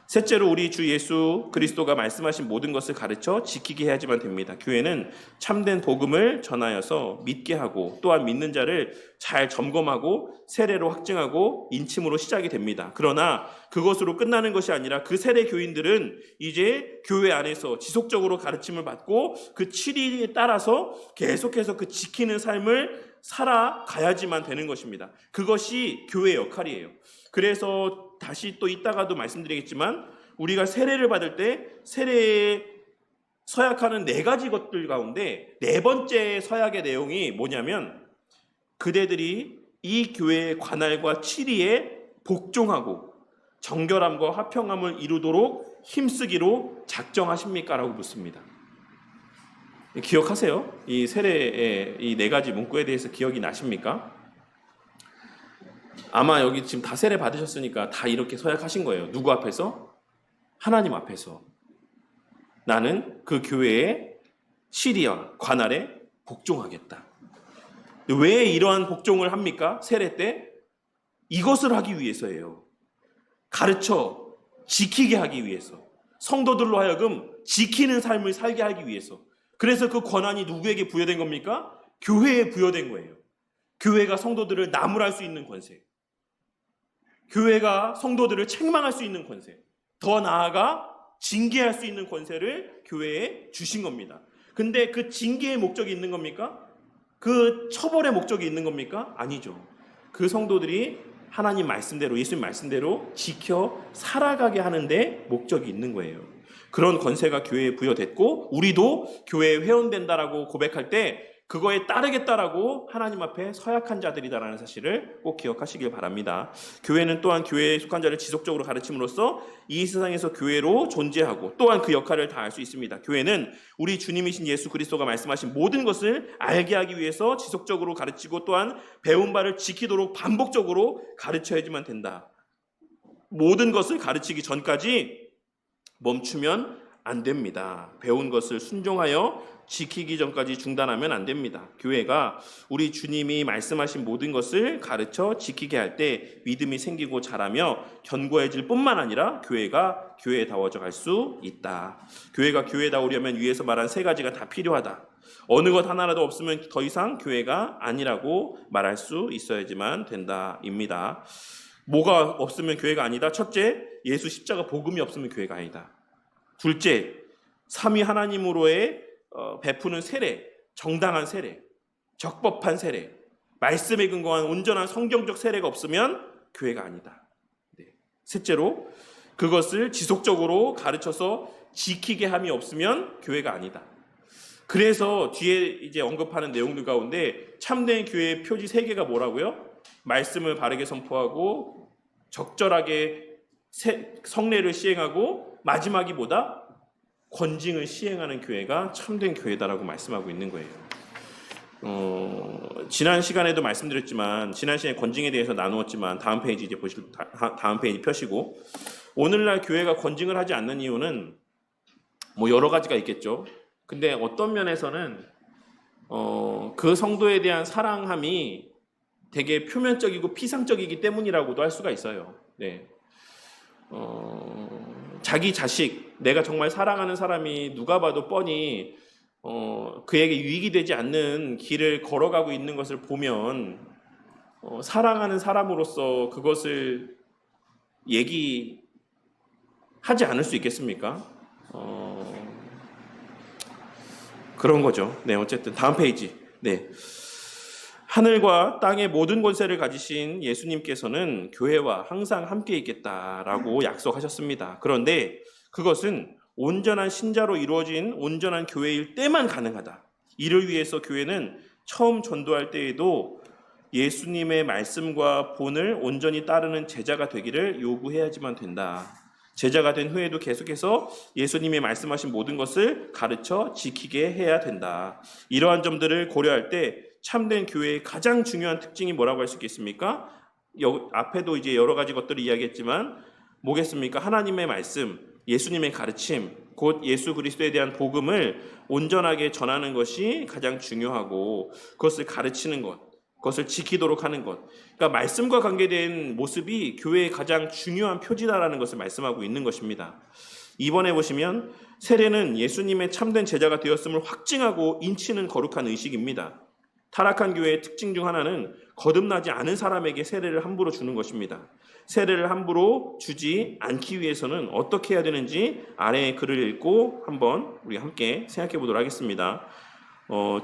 셋째로 우리 주 예수 그리스도가 말씀하신 모든 것을 가르쳐 지키게 해야지만 됩니다. 교회는 참된 복음을 전하여서 믿게 하고 또한 믿는 자를 잘 점검하고 세례로 확증하고 인침으로 시작이 됩니다. 그러나 그것으로 끝나는 것이 아니라 그 세례 교인들은 이제 교회 안에서 지속적으로 가르침을 받고 그 치리에 따라서 계속해서 그 지키는 삶을 살아가야지만 되는 것입니다. 그것이 교회의 역할이에요. 그래서 다시 또 이따가도 말씀드리겠지만 우리가 세례를 받을 때 세례에 서약하는 4가지 것들 가운데 4번째 서약의 내용이 뭐냐면 그대들이 이 교회의 관할과 치리에 복종하고 정결함과 화평함을 이루도록 힘쓰기로 작정하십니까? 라고 묻습니다. 기억하세요? 이 세례의 이 4가지 문구에 대해서 기억이 나십니까? 아마 여기 지금 다 세례 받으셨으니까 다 이렇게 서약하신 거예요. 누구 앞에서? 하나님 앞에서. 나는 그 교회의 시리와 관할에 복종하겠다. 왜 이러한 복종을 합니까? 세례 때? 이것을 하기 위해서예요. 가르쳐 지키게 하기 위해서. 성도들로 하여금 지키는 삶을 살게 하기 위해서. 그래서 그 권한이 누구에게 부여된 겁니까? 교회에 부여된 거예요. 교회가 성도들을 나무랄 수 있는 권세, 교회가 성도들을 책망할 수 있는 권세, 더 나아가 징계할 수 있는 권세를 교회에 주신 겁니다. 근데 그 징계의 목적이 있는 겁니까? 그 처벌의 목적이 있는 겁니까? 아니죠. 그 성도들이 하나님 말씀대로, 예수님 말씀대로 지켜 살아가게 하는데 목적이 있는 거예요. 그런 권세가 교회에 부여됐고, 우리도 교회에 회원된다라고 고백할 때 그거에 따르겠다라고 하나님 앞에 서약한 자들이다라는 사실을 꼭 기억하시길 바랍니다. 교회는 또한 교회에 속한 자를 지속적으로 가르침으로써 이 세상에서 교회로 존재하고 또한 그 역할을 다할 수 있습니다. 교회는 우리 주님이신 예수 그리스도가 말씀하신 모든 것을 알게 하기 위해서 지속적으로 가르치고 또한 배운 바를 지키도록 반복적으로 가르쳐야지만 된다. 모든 것을 가르치기 전까지 멈추면 안 됩니다. 배운 것을 순종하여 지키기 전까지 중단하면 안 됩니다. 교회가 우리 주님이 말씀하신 모든 것을 가르쳐 지키게 할 때 믿음이 생기고 자라며 견고해질 뿐만 아니라 교회가 교회다워져 갈 수 있다. 교회가 교회다우려면 위에서 말한 세 가지가 다 필요하다. 어느 것 하나라도 없으면 더 이상 교회가 아니라고 말할 수 있어야지만 된다입니다. 뭐가 없으면 교회가 아니다? 첫째, 예수 십자가 복음이 없으면 교회가 아니다. 둘째, 삼위 하나님으로의 베푸는 세례, 정당한 세례, 적법한 세례, 말씀에 근거한 온전한 성경적 세례가 없으면 교회가 아니다. 네. 셋째로, 그것을 지속적으로 가르쳐서 지키게 함이 없으면 교회가 아니다. 그래서 뒤에 이제 언급하는 내용들 가운데 참된 교회의 표지 3개가 뭐라고요? 말씀을 바르게 선포하고 적절하게 성례를 시행하고 마지막이 뭐다? 권징을 시행하는 교회가 참된 교회다라고 말씀하고 있는 거예요. 지난 시간에도 말씀드렸지만 지난 시간에 권징에 대해서 나누었지만 다음 페이지 이제 보시고 다음 페이지 펴시고 오늘날 교회가 권징을 하지 않는 이유는 뭐 여러 가지가 있겠죠. 근데 어떤 면에서는 그 성도에 대한 사랑함이 되게 표면적이고 피상적이기 때문이라고도 할 수가 있어요. 네. 자기 자식, 내가 정말 사랑하는 사람이 누가 봐도 뻔히 그에게 유익이 되지 않는 길을 걸어가고 있는 것을 보면 사랑하는 사람으로서 그것을 얘기하지 않을 수 있겠습니까? 그런 거죠. 네, 어쨌든 다음 페이지. 네. 하늘과 땅의 모든 권세를 가지신 예수님께서는 교회와 항상 함께 있겠다라고 약속하셨습니다. 그런데 그것은 온전한 신자로 이루어진 온전한 교회일 때만 가능하다. 이를 위해서 교회는 처음 전도할 때에도 예수님의 말씀과 본을 온전히 따르는 제자가 되기를 요구해야지만 된다. 제자가 된 후에도 계속해서 예수님이 말씀하신 모든 것을 가르쳐 지키게 해야 된다. 이러한 점들을 고려할 때 참된 교회의 가장 중요한 특징이 뭐라고 할 수 있겠습니까? 앞에도 이제 여러 가지 것들을 이야기했지만 뭐겠습니까? 하나님의 말씀, 예수님의 가르침, 곧 예수 그리스도에 대한 복음을 온전하게 전하는 것이 가장 중요하고 그것을 가르치는 것, 그것을 지키도록 하는 것. 그러니까 말씀과 관계된 모습이 교회의 가장 중요한 표지다라는 것을 말씀하고 있는 것입니다. 이번에 보시면 세례는 예수님의 참된 제자가 되었음을 확증하고 인치는 거룩한 의식입니다. 타락한 교회의 특징 중 하나는 거듭나지 않은 사람에게 세례를 함부로 주는 것입니다. 세례를 함부로 주지 않기 위해서는 어떻게 해야 되는지 아래의 글을 읽고 한번 우리 함께 생각해 보도록 하겠습니다.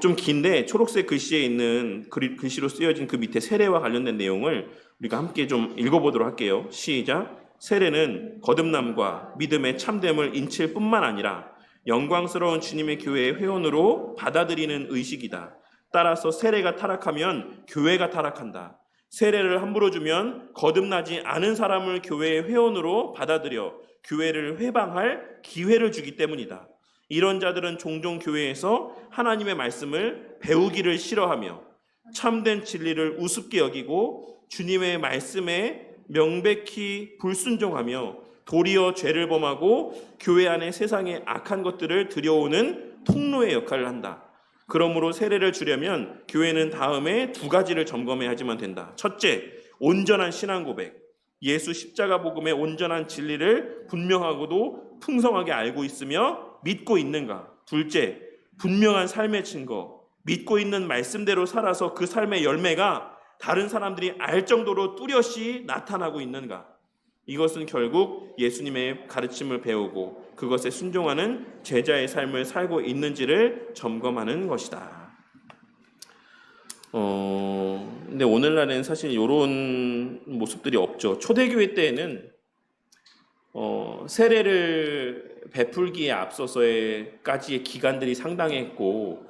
좀 긴데 초록색 글씨에 있는 글씨로 쓰여진 그 밑에 세례와 관련된 내용을 우리가 함께 좀 읽어보도록 할게요. 시작. 세례는 거듭남과 믿음의 참됨을 인칠 뿐만 아니라 영광스러운 주님의 교회의 회원으로 받아들이는 의식이다. 따라서 세례가 타락하면 교회가 타락한다. 세례를 함부로 주면 거듭나지 않은 사람을 교회의 회원으로 받아들여 교회를 회방할 기회를 주기 때문이다. 이런 자들은 종종 교회에서 하나님의 말씀을 배우기를 싫어하며 참된 진리를 우습게 여기고 주님의 말씀에 명백히 불순종하며 도리어 죄를 범하고 교회 안에 세상의 악한 것들을 들여오는 통로의 역할을 한다. 그러므로 세례를 주려면 교회는 다음에 2가지를 점검해야지만 된다. 첫째, 온전한 신앙 고백. 예수 십자가 복음의 온전한 진리를 분명하고도 풍성하게 알고 있으며 믿고 있는가? 둘째, 분명한 삶의 증거, 믿고 있는 말씀대로 살아서 그 삶의 열매가 다른 사람들이 알 정도로 뚜렷이 나타나고 있는가? 이것은 결국 예수님의 가르침을 배우고 그것에 순종하는 제자의 삶을 살고 있는지를 점검하는 것이다. 근데 오늘날에는 사실 이런 모습들이 없죠. 초대교회 때에는 세례를 베풀기에 앞서서까지의 기간들이 상당했고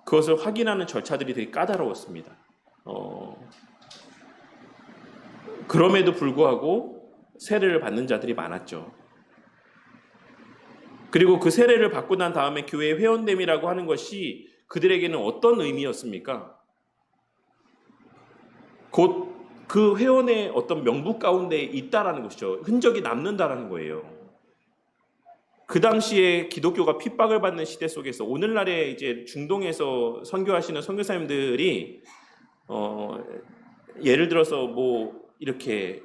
그것을 확인하는 절차들이 되게 까다로웠습니다. 그럼에도 불구하고 세례를 받는 자들이 많았죠. 그리고 그 세례를 받고 난 다음에 교회 회원됨이라고 하는 것이 그들에게는 어떤 의미였습니까? 곧 그 회원의 어떤 명부 가운데 있다라는 것이죠. 흔적이 남는다라는 거예요. 그 당시에 기독교가 핍박을 받는 시대 속에서 오늘날에 이제 중동에서 선교하시는 선교사님들이 예를 들어서 뭐 이렇게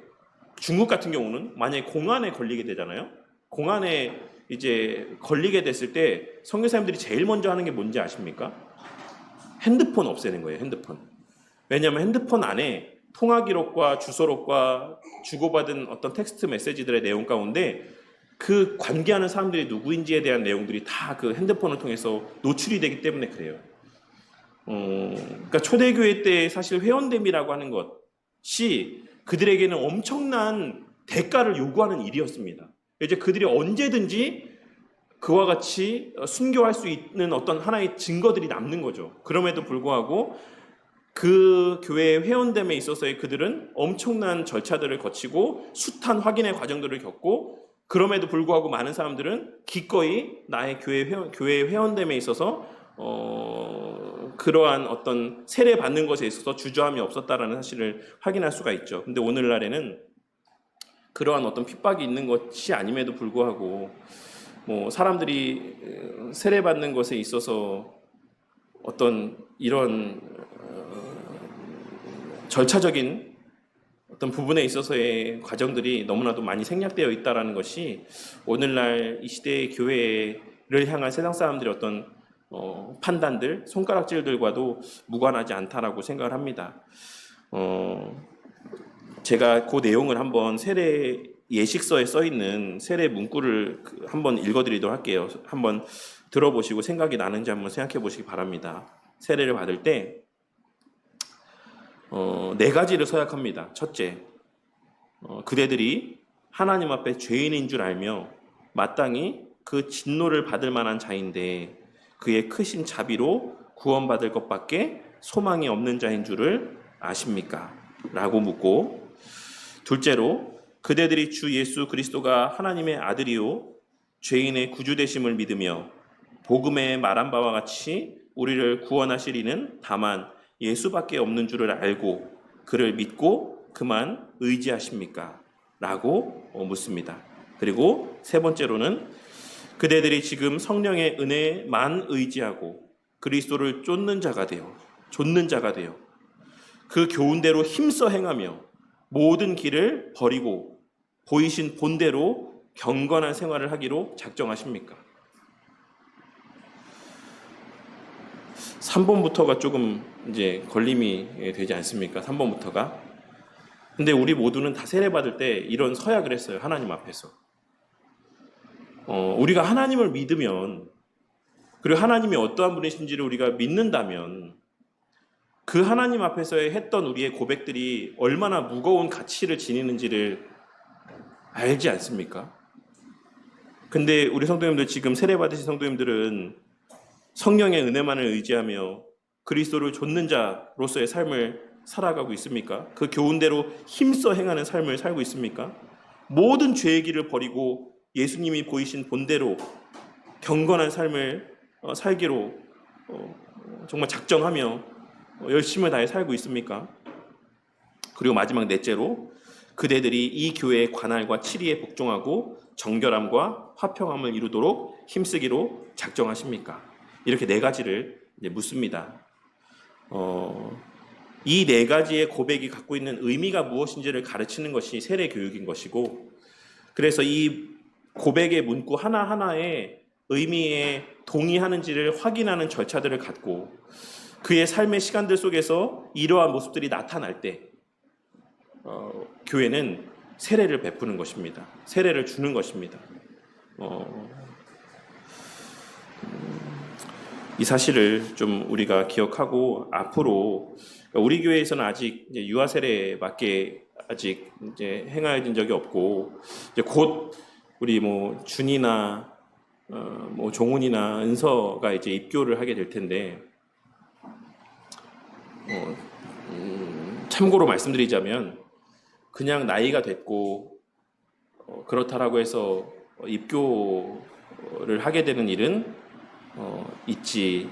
중국 같은 경우는 만약에 공안에 걸리게 되잖아요. 공안에 이제 걸리게 됐을 때 선교사님들이 제일 먼저 하는 게 뭔지 아십니까? 핸드폰 없애는 거예요. 핸드폰. 왜냐하면 핸드폰 안에 통화 기록과 주소록과 주고받은 어떤 텍스트 메시지들의 내용 가운데 그 관계하는 사람들이 누구인지에 대한 내용들이 다 그 핸드폰을 통해서 노출이 되기 때문에 그래요. 그러니까 초대교회 때 사실 회원됨이라고 하는 것이 그들에게는 엄청난 대가를 요구하는 일이었습니다. 이제 그들이 언제든지 그와 같이 순교할 수 있는 어떤 하나의 증거들이 남는 거죠. 그럼에도 불구하고 그 교회의 회원됨에 있어서의 그들은 엄청난 절차들을 거치고 숱한 확인의 과정들을 겪고 그럼에도 불구하고 많은 사람들은 기꺼이 나의 교회 회원됨에 있어서 그러한 어떤 세례 받는 것에 있어서 주저함이 없었다라는 사실을 확인할 수가 있죠. 근데 오늘날에는 그러한 어떤 핍박이 있는 것이 아님에도 불구하고 뭐 사람들이 세례 받는 것에 있어서 어떤 이런 절차적인 어떤 부분에 있어서의 과정들이 너무나도 많이 생략되어 있다라는 것이 오늘날 이 시대의 교회를 향한 세상 사람들의 어떤 판단들, 손가락질들과도 무관하지 않다라고 생각을 합니다. 제가 그 내용을 한번 세례 예식서에 써 있는 세례 문구를 한번 읽어드리도록 할게요. 한번 들어보시고 생각이 나는지 한번 생각해 보시기 바랍니다. 세례를 받을 때 4가지를 서약합니다. 첫째, 그대들이 하나님 앞에 죄인인 줄 알며 마땅히 그 진노를 받을 만한 자인데 그의 크신 자비로 구원받을 것밖에 소망이 없는 자인 줄을 아십니까? 라고 묻고, 둘째로 그대들이 주 예수 그리스도가 하나님의 아들이요 죄인의 구주되심을 믿으며 복음에 말한 바와 같이 우리를 구원하실 이는 다만 예수밖에 없는 줄을 알고 그를 믿고 그만 의지하십니까? 라고 묻습니다. 그리고 세 번째로는 그대들이 지금 성령의 은혜만 의지하고 그리스도를 쫓는 자가 되어 그 교훈대로 힘써 행하며 모든 길을 버리고 보이신 본대로 경건한 생활을 하기로 작정하십니까? 3번부터가 조금 이제 걸림이 되지 않습니까? 3번부터가. 근데 우리 모두는 다 세례받을 때 이런 서약을 했어요. 하나님 앞에서. 우리가 하나님을 믿으면, 그리고 하나님이 어떠한 분이신지를 우리가 믿는다면 그 하나님 앞에서 했던 우리의 고백들이 얼마나 무거운 가치를 지니는지를 알지 않습니까? 근데 우리 성도님들, 지금 세례받으신 성도님들은 성령의 은혜만을 의지하며 그리스도를 좇는 자로서의 삶을 살아가고 있습니까? 그 교훈대로 힘써 행하는 삶을 살고 있습니까? 모든 죄의 길을 버리고 예수님이 보이신 본대로 경건한 삶을 살기로 정말 작정하며 열심을 다해 살고 있습니까? 그리고 마지막 넷째로 그대들이 이 교회의 관할과 치리에 복종하고 정결함과 화평함을 이루도록 힘쓰기로 작정하십니까? 이렇게 4가지를 이제 묻습니다. 이 네 가지의 고백이 갖고 있는 의미가 무엇인지를 가르치는 것이 세례 교육인 것이고, 그래서 이 고백의 문구 하나하나에 의미에 동의하는지를 확인하는 절차들을 갖고 그의 삶의 시간들 속에서 이러한 모습들이 나타날 때 교회는 세례를 베푸는 것입니다. 세례를 주는 것입니다. 이 사실을 좀 우리가 기억하고 앞으로 우리 교회에서는 아직 유아 세례밖에 아직 이제 행하여진 적이 없고 이제 곧 우리 뭐 준이나 뭐 종훈이나 은서가 이제 입교를 하게 될 텐데 참고로 말씀드리자면 그냥 나이가 됐고 그렇다라고 해서 입교를 하게 되는 일은 있지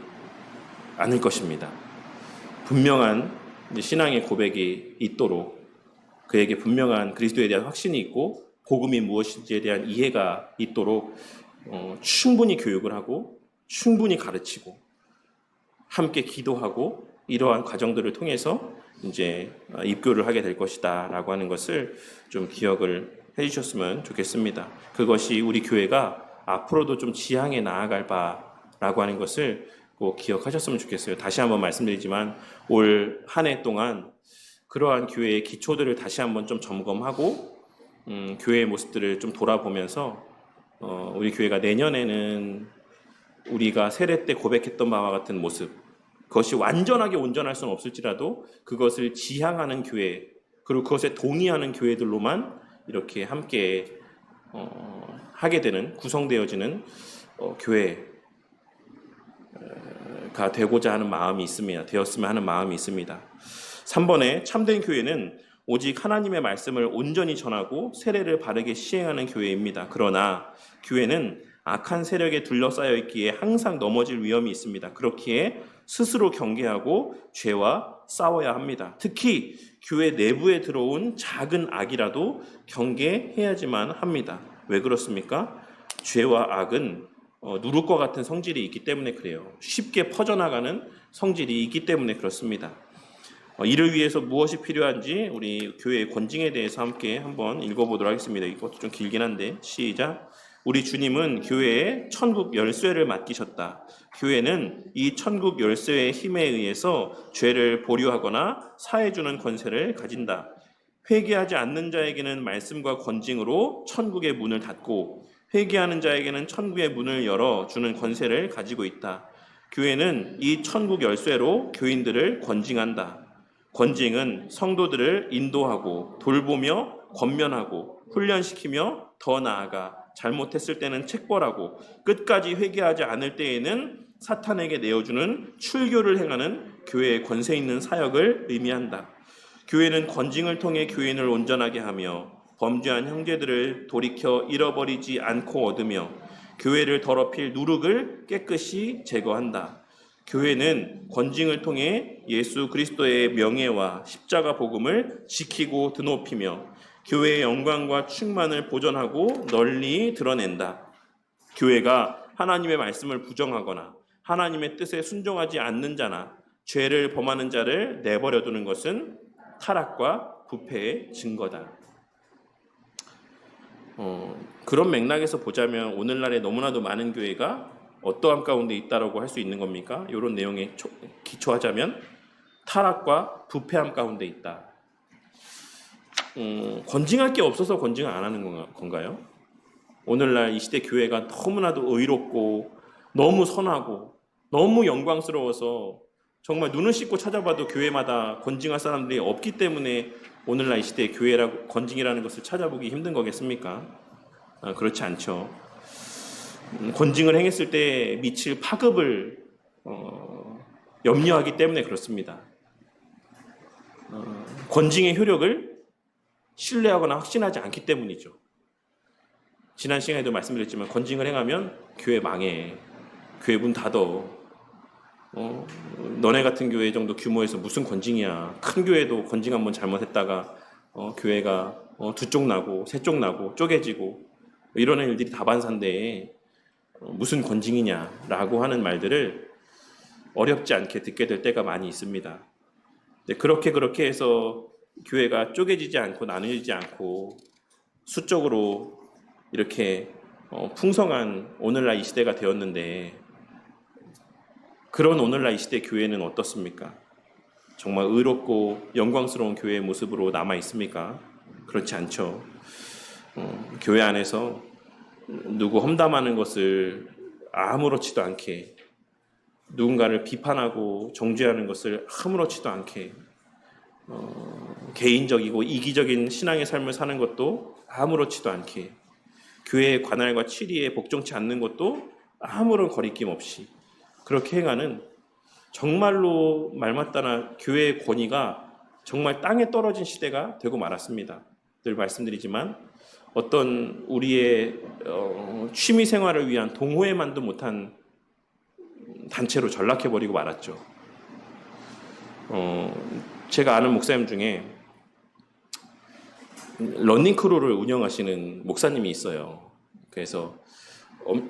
않을 것입니다. 분명한 신앙의 고백이 있도록 그에게 분명한 그리스도에 대한 확신이 있고 복음이 무엇인지에 대한 이해가 있도록 충분히 교육을 하고 충분히 가르치고 함께 기도하고 이러한 과정들을 통해서 이제 입교를 하게 될 것이다라고 하는 것을 좀 기억을 해주셨으면 좋겠습니다. 그것이 우리 교회가 앞으로도 좀 지향해 나아갈 바라고 하는 것을 꼭 기억하셨으면 좋겠어요. 다시 한번 말씀드리지만 올 한 해 동안 그러한 교회의 기초들을 다시 한번 좀 점검하고 교회의 모습들을 좀 돌아보면서 우리 교회가 내년에는 우리가 세례 때 고백했던 바와 같은 모습, 그것이 완전하게 온전할 수는 없을지라도 그것을 지향하는 교회, 그리고 그것에 동의하는 교회들로만 이렇게 함께 하게 되는, 구성되어지는 교회가 되고자 하는 마음이 있습니다. 되었으면 하는 마음이 있습니다. 3번에 참된 교회는 오직 하나님의 말씀을 온전히 전하고 세례를 바르게 시행하는 교회입니다. 그러나 교회는 악한 세력에 둘러싸여 있기에 항상 넘어질 위험이 있습니다. 그렇기에 스스로 경계하고 죄와 싸워야 합니다. 특히 교회 내부에 들어온 작은 악이라도 경계해야지만 합니다. 왜 그렇습니까? 죄와 악은 누룩과 같은 성질이 있기 때문에 그래요. 쉽게 퍼져나가는 성질이 있기 때문에 그렇습니다. 이를 위해서 무엇이 필요한지 우리 교회의 권징에 대해서 함께 한번 읽어보도록 하겠습니다. 이것도 좀 길긴 한데 시작. 우리 주님은 교회에 천국 열쇠를 맡기셨다. 교회는 이 천국 열쇠의 힘에 의해서 죄를 보류하거나 사해주는 권세를 가진다. 회개하지 않는 자에게는 말씀과 권징으로 천국의 문을 닫고 회개하는 자에게는 천국의 문을 열어주는 권세를 가지고 있다. 교회는 이 천국 열쇠로 교인들을 권징한다. 권징은 성도들을 인도하고 돌보며 권면하고 훈련시키며 더 나아가 잘못했을 때는 책벌하고 끝까지 회개하지 않을 때에는 사탄에게 내어주는 출교를 행하는 교회의 권세 있는 사역을 의미한다. 교회는 권징을 통해 교인을 온전하게 하며 범죄한 형제들을 돌이켜 잃어버리지 않고 얻으며 교회를 더럽힐 누룩을 깨끗이 제거한다. 교회는 권징을 통해 예수 그리스도의 명예와 십자가 복음을 지키고 드높이며 교회의 영광과 충만을 보존하고 널리 드러낸다. 교회가 하나님의 말씀을 부정하거나 하나님의 뜻에 순종하지 않는 자나 죄를 범하는 자를 내버려두는 것은 타락과 부패의 증거다. 그런 맥락에서 보자면 오늘날에 너무나도 많은 교회가 어떠한 가운데 있다라고 할 수 있는 겁니까? 이런 내용에 기초하자면 타락과 부패함 가운데 있다. 권징할 게 없어서 권징을 안 하는 건가요? 오늘날 이 시대 교회가 너무나도 의롭고 너무 선하고 너무 영광스러워서 정말 눈을 씻고 찾아봐도 교회마다 권징할 사람들이 없기 때문에 오늘날 이 시대의 교회라고 권징이라는 것을 찾아보기 힘든 거겠습니까? 그렇지 않죠. 권징을 행했을 때 미칠 파급을 염려하기 때문에 그렇습니다. 권징의 효력을 신뢰하거나 확신하지 않기 때문이죠. 지난 시간에도 말씀드렸지만 권징을 행하면 교회 망해. 교회 문 닫어. 너네 같은 교회 정도 규모에서 무슨 권징이야. 큰 교회도 권징 한번 잘못했다가 교회가 두 쪽 나고 세 쪽 나고 쪼개지고 이러는 일들이 다반사인데 무슨 권징이냐라고 하는 말들을 어렵지 않게 듣게 될 때가 많이 있습니다. 그렇게 해서 교회가 쪼개지지 않고 나누어지지 않고 수적으로 이렇게 풍성한 오늘날 이 시대가 되었는데, 그런 오늘날 이 시대 교회는 어떻습니까? 정말 의롭고 영광스러운 교회의 모습으로 남아 있습니까? 그렇지 않죠. 교회 안에서 누구 험담하는 것을 아무렇지도 않게, 누군가를 비판하고 정죄하는 것을 아무렇지도 않게, 개인적이고 이기적인 신앙의 삶을 사는 것도 아무렇지도 않게, 교회의 관할과 치리에 복종치 않는 것도 아무런 거리낌 없이 그렇게 행하는, 정말로 말맞다나 교회의 권위가 정말 땅에 떨어진 시대가 되고 말았습니다. 늘 말씀드리지만 어떤 우리의 취미 생활을 위한 동호회만도 못한 단체로 전락해버리고 말았죠. 제가 아는 목사님 중에 러닝크루를 운영하시는 목사님이 있어요. 그래서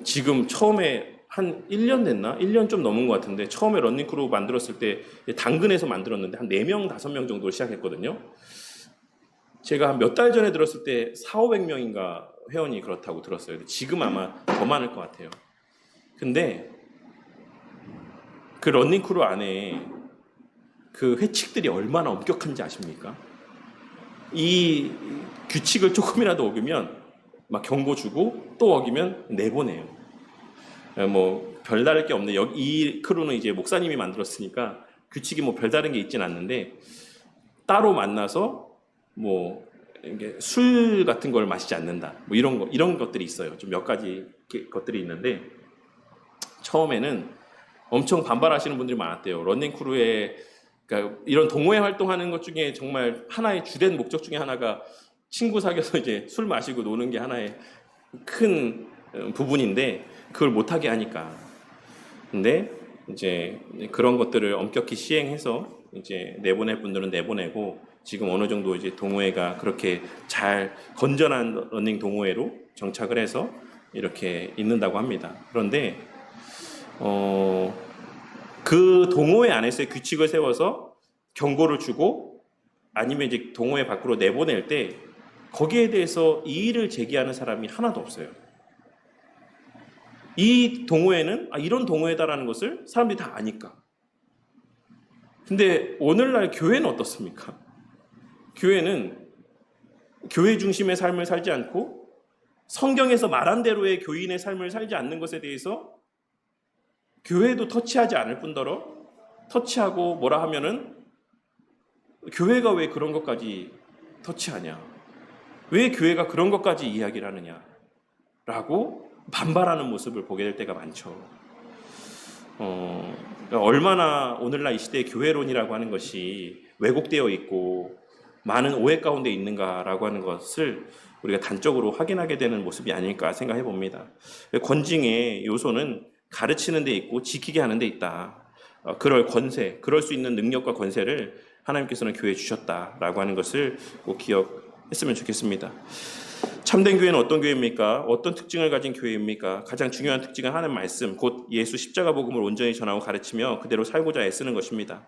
지금 처음에 한 1년 됐나? 1년 좀 넘은 것 같은데, 처음에 러닝크루 만들었을 때 당근에서 만들었는데 한 4명, 5명 정도로 시작했거든요. 제가 한 몇 달 전에 들었을 때 400~500명인가 회원이 그렇다고 들었어요. 지금 아마 더 많을 것 같아요. 근데 그 러닝크루 안에 그 회칙들이 얼마나 엄격한지 아십니까? 이 규칙을 조금이라도 어기면 막 경고 주고, 또 어기면 내보내요. 뭐 별다를 게 없네. 이 크루는 이제 목사님이 만들었으니까 규칙이 뭐 별다른 게 있진 않는데, 따로 만나서 뭐 이게 술 같은 걸 마시지 않는다, 뭐 이런 것들이 있어요. 좀 몇 가지 것들이 있는데, 처음에는 엄청 반발하시는 분들이 많았대요. 러닝크루에, 그러니까 이런 동호회 활동하는 것 중에 정말 하나의 주된 목적 중에 하나가 친구 사귀어서 이제 술 마시고 노는 게 하나의 큰 부분인데, 그걸 못하게 하니까. 근데 이제 그런 것들을 엄격히 시행해서 이제 내보낼 분들은 내보내고, 지금 어느 정도 이제 동호회가 그렇게 잘 건전한 러닝 동호회로 정착을 해서 이렇게 있는다고 합니다. 그런데 그 동호회 안에서의 규칙을 세워서 경고를 주고, 아니면 이제 동호회 밖으로 내보낼 때 거기에 대해서 이의를 제기하는 사람이 하나도 없어요. 이 동호회는 이런 동호회다라는 것을 사람들이 다 아니까. 근데 오늘날 교회는 어떻습니까? 교회는 교회 중심의 삶을 살지 않고 성경에서 말한 대로의 교인의 삶을 살지 않는 것에 대해서 교회도 터치하지 않을 뿐더러, 터치하고 뭐라 하면은 교회가 왜 그런 것까지 터치하냐, 왜 교회가 그런 것까지 이야기를 하느냐 라고 반발하는 모습을 보게 될 때가 많죠. 그러니까 얼마나 오늘날 이 시대의 교회론이라고 하는 것이 왜곡되어 있고 많은 오해 가운데 있는가라고 하는 것을 우리가 단적으로 확인하게 되는 모습이 아닐까 생각해 봅니다. 권징의 요소는 가르치는 데 있고 지키게 하는 데 있다. 그럴 권세, 그럴 수 있는 능력과 권세를 하나님께서는 교회에 주셨다라고 하는 것을 꼭 기억했으면 좋겠습니다. 참된 교회는 어떤 교회입니까? 어떤 특징을 가진 교회입니까? 가장 중요한 특징은 하나님 말씀, 곧 예수 십자가 복음을 온전히 전하고 가르치며 그대로 살고자 애쓰는 것입니다.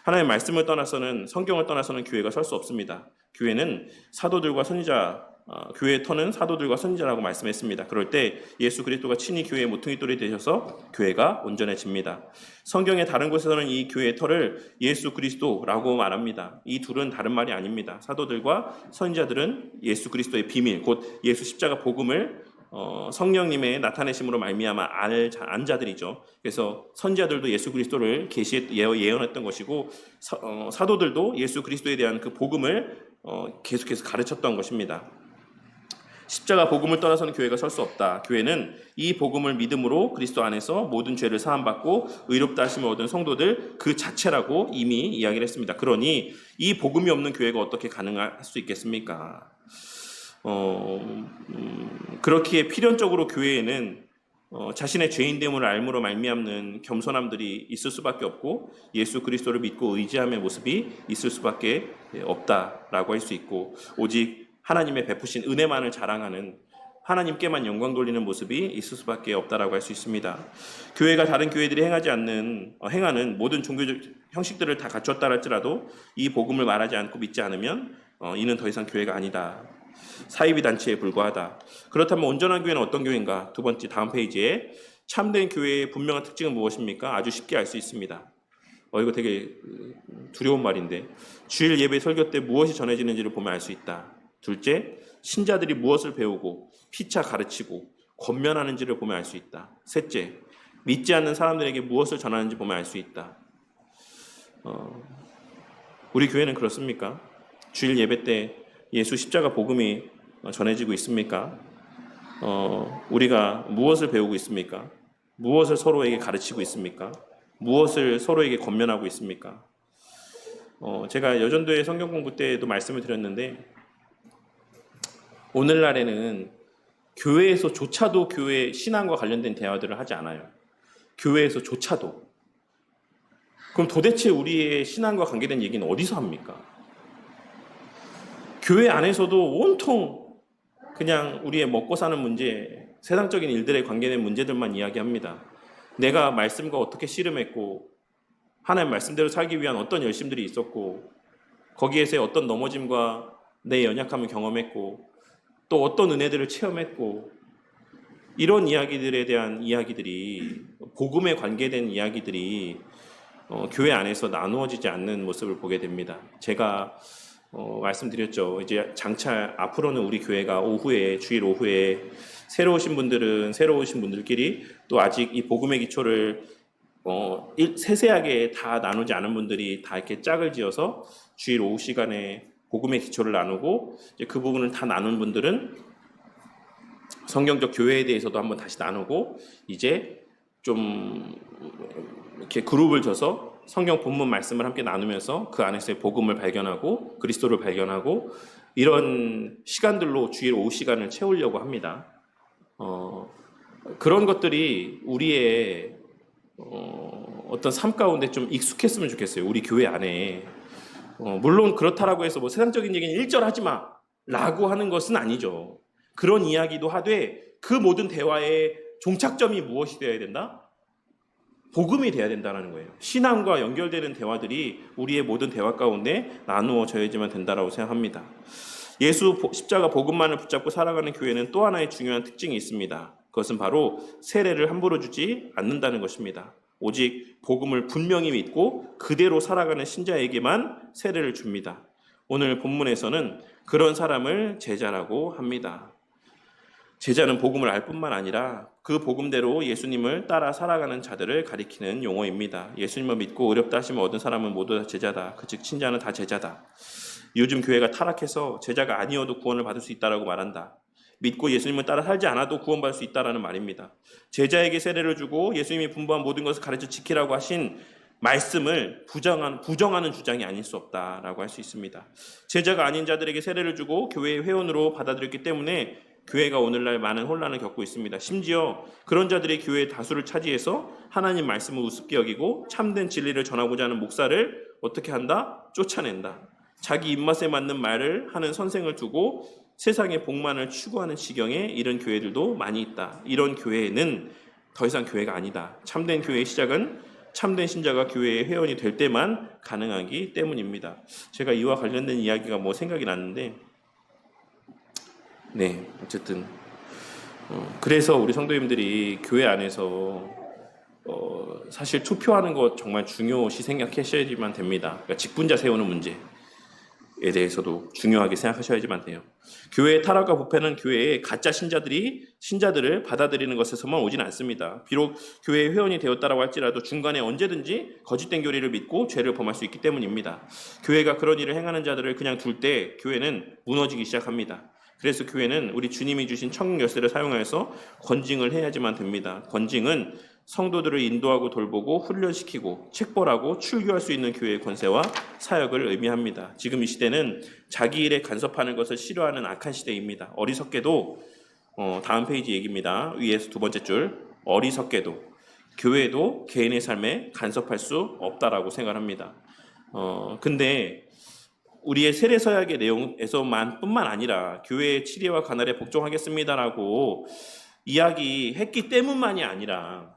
하나님의 말씀을 떠나서는, 성경을 떠나서는 교회가 설 수 없습니다. 교회는 사도들과 선지자, 교회의 터는 사도들과 선지자라고 말씀했습니다. 그럴 때 예수 그리스도가 친히 교회의 모퉁이돌이 되셔서 교회가 온전해집니다. 성경의 다른 곳에서는 이 교회의 터를 예수 그리스도라고 말합니다. 이 둘은 다른 말이 아닙니다. 사도들과 선지자들은 예수 그리스도의 비밀, 곧 예수 십자가 복음을 성령님의 나타내심으로 말미암아 안 자들이죠. 그래서 선지자들도 예수 그리스도를 예언했던 것이고, 사도들도 예수 그리스도에 대한 그 복음을 계속해서 가르쳤던 것입니다. 십자가 복음을 떠나서는 교회가 설 수 없다. 교회는 이 복음을 믿음으로 그리스도 안에서 모든 죄를 사함받고 의롭다 하심을 얻은 성도들 그 자체라고 이미 이야기를 했습니다. 그러니 이 복음이 없는 교회가 어떻게 가능할 수 있겠습니까? 그렇기에 필연적으로 교회에는 자신의 죄인됨을 알므로 말미암는 겸손함들이 있을 수밖에 없고, 예수 그리스도를 믿고 의지함의 모습이 있을 수밖에 없다라고 할 수 있고, 오직 하나님의 베푸신 은혜만을 자랑하는 하나님께만 영광 돌리는 모습이 있을 수밖에 없다라고 할 수 있습니다. 교회가 다른 교회들이 행하는 모든 종교적 형식들을 다 갖췄다 할지라도 이 복음을 말하지 않고 믿지 않으면 이는 더 이상 교회가 아니다. 사이비 단체에 불과하다. 그렇다면 온전한 교회는 어떤 교회인가? 두 번째 다음 페이지에 참된 교회의 분명한 특징은 무엇입니까? 아주 쉽게 알 수 있습니다. 이거 되게 두려운 말인데, 주일 예배 설교 때 무엇이 전해지는지를 보면 알 수 있다. 둘째, 신자들이 무엇을 배우고 피차 가르치고 권면하는지를 보면 알 수 있다. 셋째, 믿지 않는 사람들에게 무엇을 전하는지 보면 알 수 있다. 우리 교회는 그렇습니까? 주일 예배 때 예수 십자가 복음이 전해지고 있습니까? 우리가 무엇을 배우고 있습니까? 무엇을 서로에게 가르치고 있습니까? 무엇을 서로에게 권면하고 있습니까? 제가 여전도의 성경 공부 때도 말씀을 드렸는데, 오늘날에는 교회에서조차도 교회 신앙과 관련된 대화들을 하지 않아요. 교회에서조차도. 그럼 도대체 우리의 신앙과 관계된 얘기는 어디서 합니까? 교회 안에서도 온통 그냥 우리의 먹고 사는 문제, 세상적인 일들에 관계된 문제들만 이야기합니다. 내가 말씀과 어떻게 씨름했고, 하나님 말씀대로 살기 위한 어떤 열심들이 있었고, 거기에서의 어떤 넘어짐과 내 연약함을 경험했고, 또 어떤 은혜들을 체험했고, 이런 이야기들에 대한 이야기들이, 복음에 관계된 이야기들이 교회 안에서 나누어지지 않는 모습을 보게 됩니다. 제가 말씀드렸죠. 이제 장차 앞으로는 우리 교회가 주일 오후에 새로 오신 분들끼리 또 아직 이 복음의 기초를 세세하게 다 나누지 않은 분들이 다 이렇게 짝을 지어서 주일 오후 시간에 복음의 기초를 나누고, 이제 그 부분을 다 나눈 분들은 성경적 교회에 대해서도 한번 다시 나누고, 이제 좀 이렇게 그룹을 져서 성경 본문 말씀을 함께 나누면서 그 안에서의 복음을 발견하고 그리스도를 발견하고, 이런 시간들로 주일 오후 시간을 채우려고 합니다. 그런 것들이 우리의 어떤 삶 가운데 좀 익숙했으면 좋겠어요. 우리 교회 안에. 물론 그렇다라고 해서 뭐 세상적인 얘기는 일절하지 마 라고 하는 것은 아니죠. 그런 이야기도 하되, 그 모든 대화의 종착점이 무엇이 되어야 된다? 복음이 돼야 된다는 거예요. 신앙과 연결되는 대화들이 우리의 모든 대화 가운데 나누어져야지만 된다고 생각합니다. 예수 십자가 복음만을 붙잡고 살아가는 교회는 또 하나의 중요한 특징이 있습니다. 그것은 바로 세례를 함부로 주지 않는다는 것입니다. 오직 복음을 분명히 믿고 그대로 살아가는 신자에게만 세례를 줍니다. 오늘 본문에서는 그런 사람을 제자라고 합니다. 제자는 복음을 알 뿐만 아니라 그 복음대로 예수님을 따라 살아가는 자들을 가리키는 용어입니다. 예수님을 믿고 의롭다 하심을 얻은 사람은 모두 다 제자다. 즉 친자는 다 제자다. 요즘 교회가 타락해서 제자가 아니어도 구원을 받을 수 있다라고 말한다. 믿고 예수님을 따라 살지 않아도 구원받을 수 있다라는 말입니다. 제자에게 세례를 주고 예수님이 분부한 모든 것을 가르쳐 지키라고 하신 말씀을 부정하는 주장이 아닐 수 없다라고 할 수 있습니다. 제자가 아닌 자들에게 세례를 주고 교회의 회원으로 받아들였기 때문에 교회가 오늘날 많은 혼란을 겪고 있습니다. 심지어 그런 자들이 교회의 다수를 차지해서 하나님 말씀을 우습게 여기고 참된 진리를 전하고자 하는 목사를 어떻게 한다? 쫓아낸다. 자기 입맛에 맞는 말을 하는 선생을 두고 세상의 복만을 추구하는 지경에 이런 교회들도 많이 있다. 이런 교회는 더 이상 교회가 아니다. 참된 교회의 시작은 참된 신자가 교회의 회원이 될 때만 가능하기 때문입니다. 제가 이와 관련된 이야기가 생각이 났는데, 어쨌든 그래서 우리 성도님들이 교회 안에서 사실 투표하는 것 정말 중요시 생각하셔야지만 됩니다. 그러니까 직분자 세우는 문제에 대해서도 중요하게 생각하셔야지만 돼요. 교회의 타락과 부패는 교회의 가짜 신자들을 받아들이는 것에서만 오진 않습니다. 비록 교회의 회원이 되었다라고 할지라도 중간에 언제든지 거짓된 교리를 믿고 죄를 범할 수 있기 때문입니다. 교회가 그런 일을 행하는 자들을 그냥 둘 때 교회는 무너지기 시작합니다. 그래서 교회는 우리 주님이 주신 천국 열쇠를 사용하여서 권징을 해야지만 됩니다. 권징은 성도들을 인도하고 돌보고 훈련시키고 책벌하고 출교할 수 있는 교회의 권세와 사역을 의미합니다. 지금 이 시대는 자기 일에 간섭하는 것을 싫어하는 악한 시대입니다. 어리석게도 다음 페이지 얘기입니다. 위에서 두 번째 줄, 어리석게도 교회도 개인의 삶에 간섭할 수 없다라고 생각합니다. 근데 우리의 세례서약의 내용에서만 뿐만 아니라 교회의 치리와 관할에 복종하겠습니다라고 이야기했기 때문만이 아니라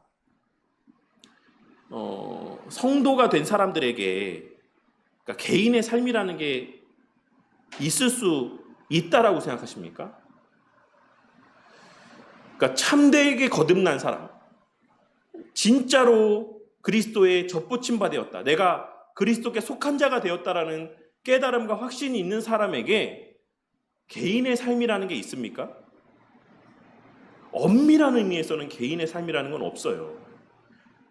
성도가 된 사람들에게, 그러니까 개인의 삶이라는 게 있을 수 있다라고 생각하십니까? 그러니까 참되게 거듭난 사람, 진짜로 그리스도의 접붙임 바 되었다, 내가 그리스도께 속한 자가 되었다라는 깨달음과 확신이 있는 사람에게 개인의 삶이라는 게 있습니까? 엄밀한 의미에서는 개인의 삶이라는 건 없어요.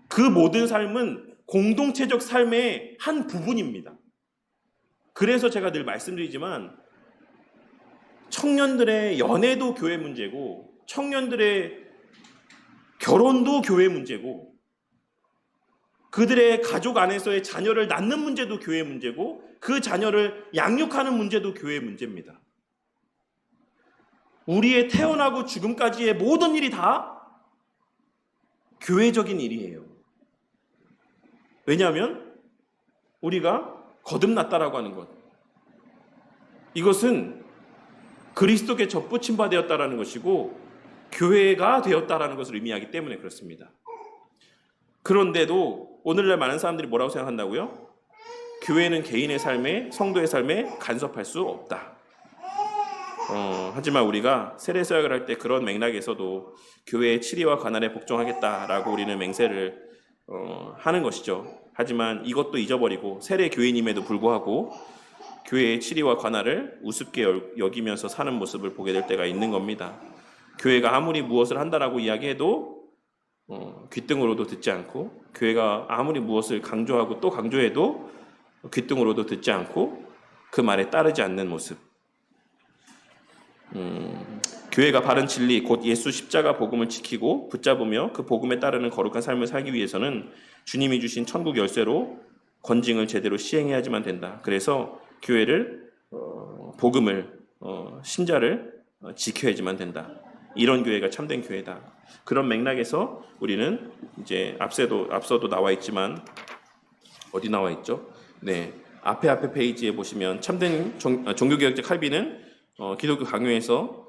그 모든 삶은 공동체적 삶의 한 부분입니다. 그래서 제가 늘 말씀드리지만 청년들의 연애도 교회 문제고 청년들의 결혼도 교회 문제고 그들의 가족 안에서의 자녀를 낳는 문제도 교회 문제고 그 자녀를 양육하는 문제도 교회 문제입니다. 우리의 태어나고 죽음까지의 모든 일이 다 교회적인 일이에요. 왜냐하면 우리가 거듭났다라고 하는 것, 이것은 그리스도께 접붙임 바 되었다라는 것이고 교회가 되었다라는 것을 의미하기 때문에 그렇습니다. 그런데도 오늘날 많은 사람들이 뭐라고 생각한다고요? 교회는 개인의 삶에, 성도의 삶에 간섭할 수 없다. 하지만 우리가 세례서약을 할 때 그런 맥락에서도 교회의 치리와 관할에 복종하겠다라고 우리는 맹세를 하는 것이죠. 하지만 이것도 잊어버리고 세례 교인임에도 불구하고 교회의 치리와 관할을 우습게 여기면서 사는 모습을 보게 될 때가 있는 겁니다. 교회가 아무리 무엇을 한다라고 이야기해도 귓등으로도 듣지 않고, 교회가 아무리 무엇을 강조하고 또 강조해도 귓등으로도 듣지 않고 그 말에 따르지 않는 모습. 교회가 바른 진리 곧 예수 십자가 복음을 지키고 붙잡으며 그 복음에 따르는 거룩한 삶을 살기 위해서는 주님이 주신 천국 열쇠로 권징을 제대로 시행해야지만 된다. 그래서 교회를 복음을 신자를 지켜야지만 된다. 이런 교회가 참된 교회다. 그런 맥락에서 우리는 이제 앞서도 나와 있지만 어디 나와 있죠? 네, 앞에 페이지에 보시면 참된 종교개혁자 칼빈은 기독교 강요에서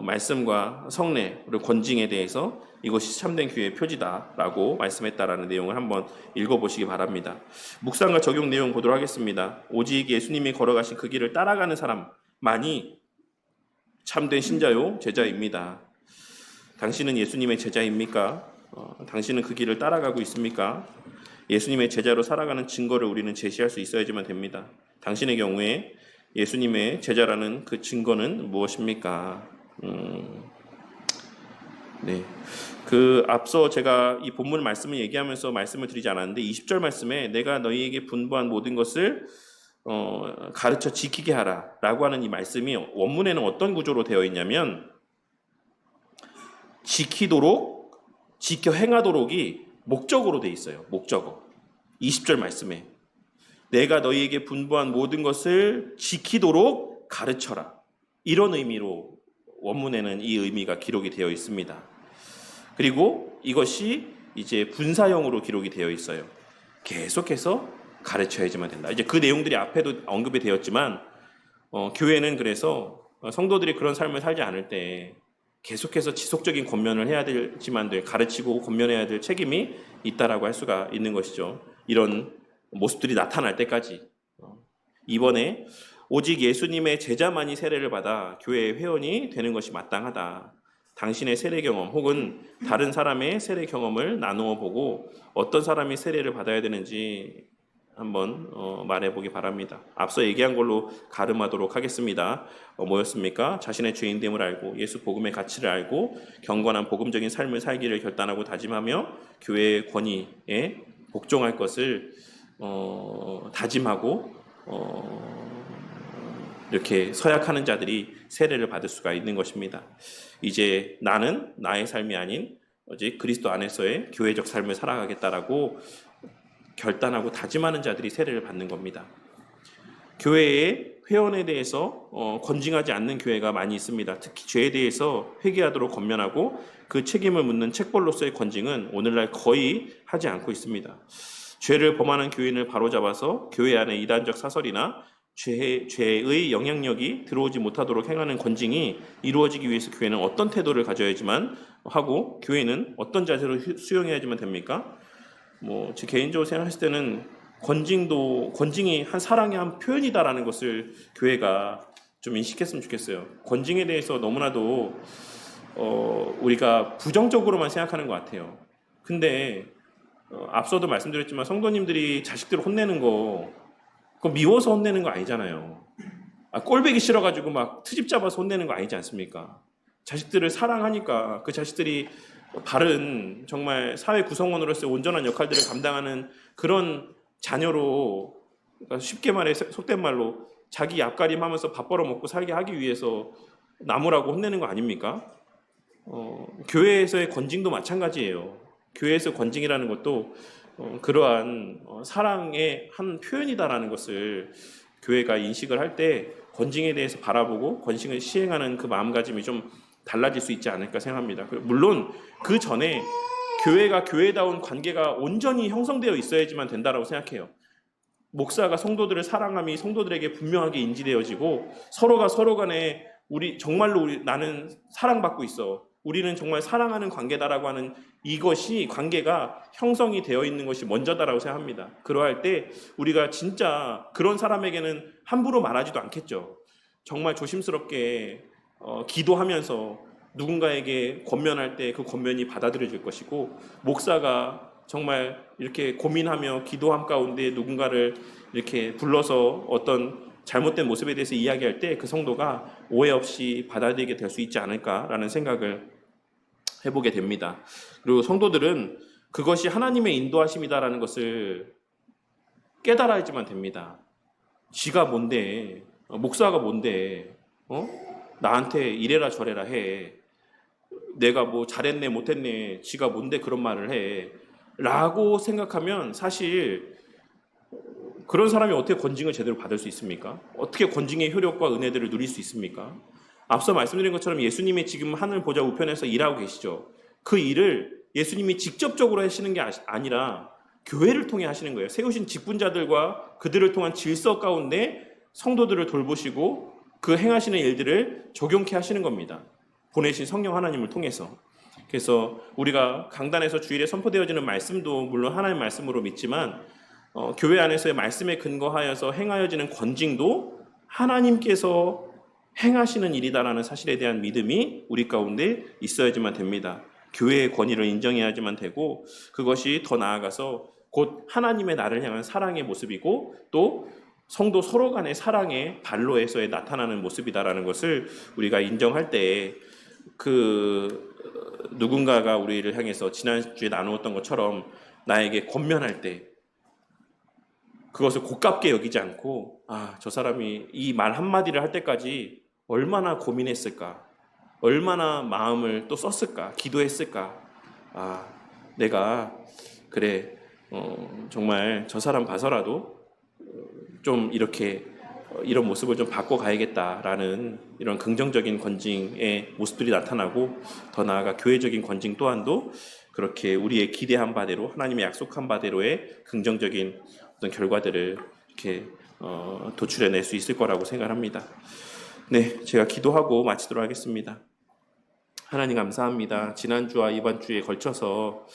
말씀과 성례 그리고 권징에 대해서 이것이 참된 교회의 표지다라고 말씀했다라는 내용을 한번 읽어보시기 바랍니다. 묵상과 적용 내용 보도록 하겠습니다. 오직 예수님이 걸어가신 그 길을 따라가는 사람만이 참된 신자요 제자입니다. 당신은 예수님의 제자입니까? 당신은 그 길을 따라가고 있습니까? 예수님의 제자로 살아가는 증거를 우리는 제시할 수 있어야지만 됩니다. 당신의 경우에 예수님의 제자라는 그 증거는 무엇입니까? 네. 그 앞서 제가 이 본문 말씀을 얘기하면서 말씀을 드리지 않았는데 20절 말씀에 내가 너희에게 분부한 모든 것을 가르쳐 지키게 하라 라고 하는 이 말씀이 원문에는 어떤 구조로 되어 있냐면 지키도록, 지켜 행하도록이 목적어로 되어 있어요. 목적어. 20절 말씀에 내가 너희에게 분부한 모든 것을 지키도록 가르쳐라. 이런 의미로 원문에는 이 의미가 기록이 되어 있습니다. 그리고 이것이 이제 분사형으로 기록이 되어 있어요. 계속해서 가르쳐야지만 된다. 이제 그 내용들이 앞에도 언급이 되었지만 교회는 그래서 성도들이 그런 삶을 살지 않을 때 계속해서 지속적인 권면을 해야 되지만 가르치고 권면해야 될 책임이 있다라고 할 수가 있는 것이죠. 이런 모습들이 나타날 때까지. 이번에 오직 예수님의 제자만이 세례를 받아 교회의 회원이 되는 것이 마땅하다. 당신의 세례 경험 혹은 다른 사람의 세례 경험을 나누어 보고 어떤 사람이 세례를 받아야 되는지 한번 말해보기 바랍니다. 앞서 얘기한 걸로 가름하도록 하겠습니다. 뭐였습니까? 자신의 죄인됨을 알고 예수 복음의 가치를 알고 경건한 복음적인 삶을 살기를 결단하고 다짐하며 교회의 권위에 복종할 것을 다짐하고 이렇게 서약하는 자들이 세례를 받을 수가 있는 것입니다. 이제 나는 나의 삶이 아닌 오직 그리스도 안에서의 교회적 삶을 살아가겠다라고 결단하고 다짐하는 자들이 세례를 받는 겁니다. 교회의 회원에 대해서 권징하지 않는 교회가 많이 있습니다. 특히 죄에 대해서 회개하도록 권면하고 그 책임을 묻는 책벌로서의 권징은 오늘날 거의 하지 않고 있습니다. 죄를 범하는 교인을 바로잡아서 교회 안에 이단적 사설이나 죄의 영향력이 들어오지 못하도록 행하는 건징이 이루어지기 위해서 교회는 어떤 태도를 가져야지만 하고 교회는 어떤 자세로 수용해야지만 됩니까? 제 개인적으로 생각했을 때는 건징이 한 사랑의 한 표현이다라는 것을 교회가 좀 인식했으면 좋겠어요. 건징에 대해서 너무나도 우리가 부정적으로만 생각하는 것 같아요. 근데 앞서도 말씀드렸지만 성도님들이 자식들을 혼내는 거 그거 미워서 혼내는 거 아니잖아요. 꼴배기 싫어가지고 막 트집 잡아서 혼내는 거 아니지 않습니까? 자식들을 사랑하니까 그 자식들이 바른 정말 사회 구성원으로서 온전한 역할들을 감당하는 그런 자녀로 그러니까 쉽게 말해 속된 말로 자기 앞가림하면서 밥 벌어먹고 살게 하기 위해서 나무라고 혼내는 거 아닙니까? 교회에서의 건징도 마찬가지예요. 교회에서 건징이라는 것도 그러한 사랑의 한 표현이다라는 것을 교회가 인식을 할 때 건징에 대해서 바라보고 건징을 시행하는 그 마음가짐이 좀 달라질 수 있지 않을까 생각합니다. 물론 그 전에 교회가 교회다운 관계가 온전히 형성되어 있어야지만 된다라고 생각해요. 목사가 성도들을 사랑함이 성도들에게 분명하게 인지되어지고 서로가 서로 간에 정말로 나는 사랑받고 있어. 우리는 정말 사랑하는 관계다라고 하는 이것이 관계가 형성이 되어 있는 것이 먼저다라고 생각합니다. 그러할 때 우리가 진짜 그런 사람에게는 함부로 말하지도 않겠죠. 정말 조심스럽게 기도하면서 누군가에게 권면할 때 그 권면이 받아들여질 것이고 목사가 정말 이렇게 고민하며 기도함 가운데 누군가를 이렇게 불러서 어떤 잘못된 모습에 대해서 이야기할 때 그 성도가 오해 없이 받아들이게 될 수 있지 않을까라는 생각을 해보게 됩니다. 그리고 성도들은 그것이 하나님의 인도하심이다라는 것을 깨달아야지만 됩니다. 지가 뭔데, 목사가 뭔데, 나한테 이래라 저래라 해. 내가 뭐 잘했네 못했네, 지가 뭔데 그런 말을 해. 라고 생각하면 사실 그런 사람이 어떻게 건징을 제대로 받을 수 있습니까? 어떻게 건징의 효력과 은혜들을 누릴 수 있습니까? 앞서 말씀드린 것처럼 예수님이 지금 하늘 보좌 우편에서 일하고 계시죠. 그 일을 예수님이 직접적으로 하시는 게 아니라 교회를 통해 하시는 거예요. 세우신 직분자들과 그들을 통한 질서 가운데 성도들을 돌보시고 그 행하시는 일들을 적용케 하시는 겁니다. 보내신 성령 하나님을 통해서. 그래서 우리가 강단에서 주일에 선포되어지는 말씀도 물론 하나님의 말씀으로 믿지만 교회 안에서의 말씀에 근거하여서 행하여지는 건징도 하나님께서 행하시는 일이다라는 사실에 대한 믿음이 우리 가운데 있어야지만 됩니다. 교회의 권위를 인정해야지만 되고 그것이 더 나아가서 곧 하나님의 나를 향한 사랑의 모습이고 또 성도 서로 간의 사랑의 발로에서의 나타나는 모습이다라는 것을 우리가 인정할 때 누군가가 우리를 향해서 지난주에 나누었던 것처럼 나에게 권면할 때 그것을 고깝게 여기지 않고 저 사람이 이 말 한마디를 할 때까지 얼마나 고민했을까, 얼마나 마음을 또 썼을까, 기도했을까. 내가 그래 정말 저 사람 봐서라도 좀 이런 모습을 좀 바꿔가야겠다라는 이런 긍정적인 건징의 모습들이 나타나고 더 나아가 교회적인 건징 또한도 그렇게 우리의 기대한 바대로 하나님의 약속한 바대로의 긍정적인 어떤 결과들을 이렇게 도출해낼 수 있을 거라고 생각합니다. 네, 제가 기도하고 마치도록 하겠습니다. 하나님 감사합니다. 지난주와 이번 주에 걸쳐서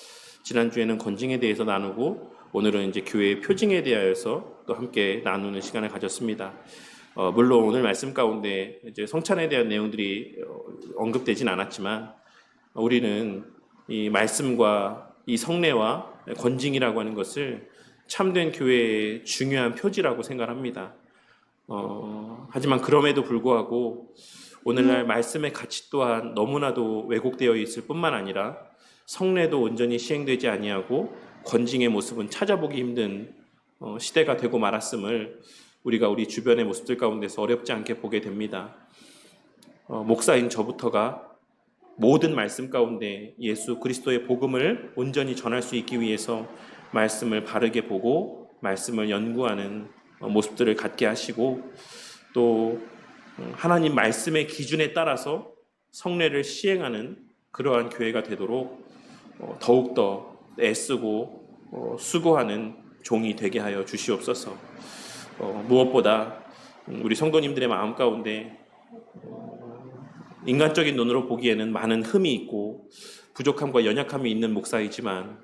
지난주에는 건징에 대해서 나누고 오늘은 이제 교회의 표징에 대하여서 또 함께 나누는 시간을 가졌습니다. 물론 오늘 말씀 가운데 이제 성찬에 대한 내용들이 언급되진 않았지만 우리는 이 말씀과 이 성례와 건징이라고 하는 것을 참된 교회의 중요한 표지라고 생각합니다. 하지만 그럼에도 불구하고 오늘날 말씀의 가치 또한 너무나도 왜곡되어 있을 뿐만 아니라 성례도 온전히 시행되지 아니하고 건징의 모습은 찾아보기 힘든 시대가 되고 말았음을 우리가 우리 주변의 모습들 가운데서 어렵지 않게 보게 됩니다. 목사인 저부터가 모든 말씀 가운데 예수 그리스도의 복음을 온전히 전할 수 있기 위해서 말씀을 바르게 보고 말씀을 연구하는 모습들을 갖게 하시고 또 하나님 말씀의 기준에 따라서 성례를 시행하는 그러한 교회가 되도록 더욱더 애쓰고 수고하는 종이 되게 하여 주시옵소서. 무엇보다 우리 성도님들의 마음 가운데 인간적인 눈으로 보기에는 많은 흠이 있고 부족함과 연약함이 있는 목사이지만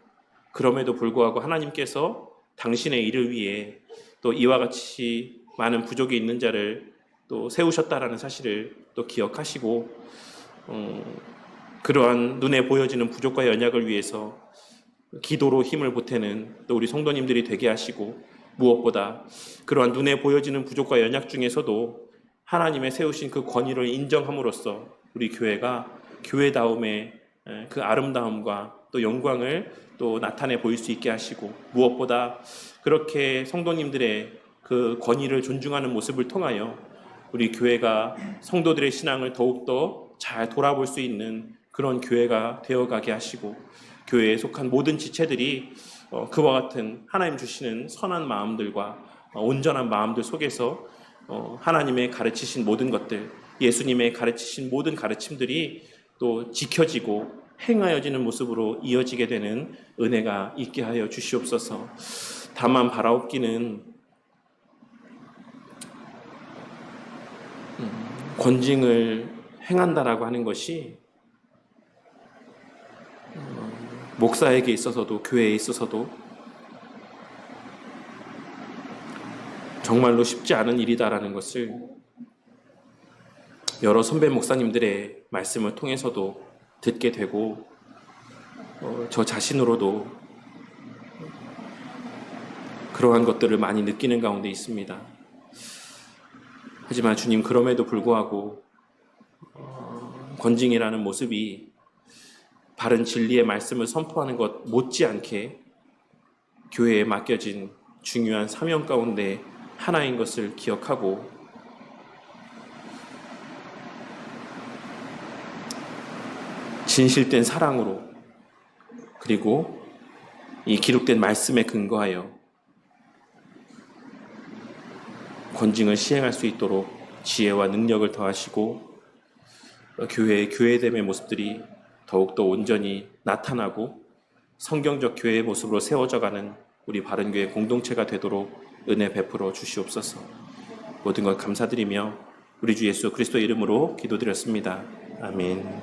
그럼에도 불구하고 하나님께서 당신의 일을 위해 또 이와 같이 많은 부족이 있는 자를 또 세우셨다라는 사실을 또 기억하시고 그러한 눈에 보여지는 부족과 연약을 위해서 기도로 힘을 보태는 또 우리 성도님들이 되게 하시고 무엇보다 그러한 눈에 보여지는 부족과 연약 중에서도 하나님의 세우신 그 권위를 인정함으로써 우리 교회가 교회다움의 그 아름다움과 또 영광을 또 나타내 보일 수 있게 하시고 무엇보다 그렇게 성도님들의 그 권위를 존중하는 모습을 통하여 우리 교회가 성도들의 신앙을 더욱더 잘 돌아볼 수 있는 그런 교회가 되어가게 하시고 교회에 속한 모든 지체들이 그와 같은 하나님 주시는 선한 마음들과 온전한 마음들 속에서 하나님의 가르치신 모든 것들, 예수님의 가르치신 모든 가르침들이 또 지켜지고 행하여지는 모습으로 이어지게 되는 은혜가 있게 하여 주시옵소서. 다만 바라옵기는 권징을 행한다라고 하는 것이 목사에게 있어서도 교회에 있어서도 정말로 쉽지 않은 일이다라는 것을 여러 선배 목사님들의 말씀을 통해서도 듣게 되고 저 자신으로도 그러한 것들을 많이 느끼는 가운데 있습니다. 하지만 주님 그럼에도 불구하고 권징이라는 모습이 바른 진리의 말씀을 선포하는 것 못지않게 교회에 맡겨진 중요한 사명 가운데 하나인 것을 기억하고 진실된 사랑으로 그리고 이 기록된 말씀에 근거하여 권징을 시행할 수 있도록 지혜와 능력을 더하시고 교회의 교회됨의 모습들이 더욱더 온전히 나타나고 성경적 교회의 모습으로 세워져가는 우리 바른교회 공동체가 되도록 은혜 베풀어 주시옵소서. 모든 것 감사드리며 우리 주 예수 그리스도의 이름으로 기도드렸습니다. 아멘.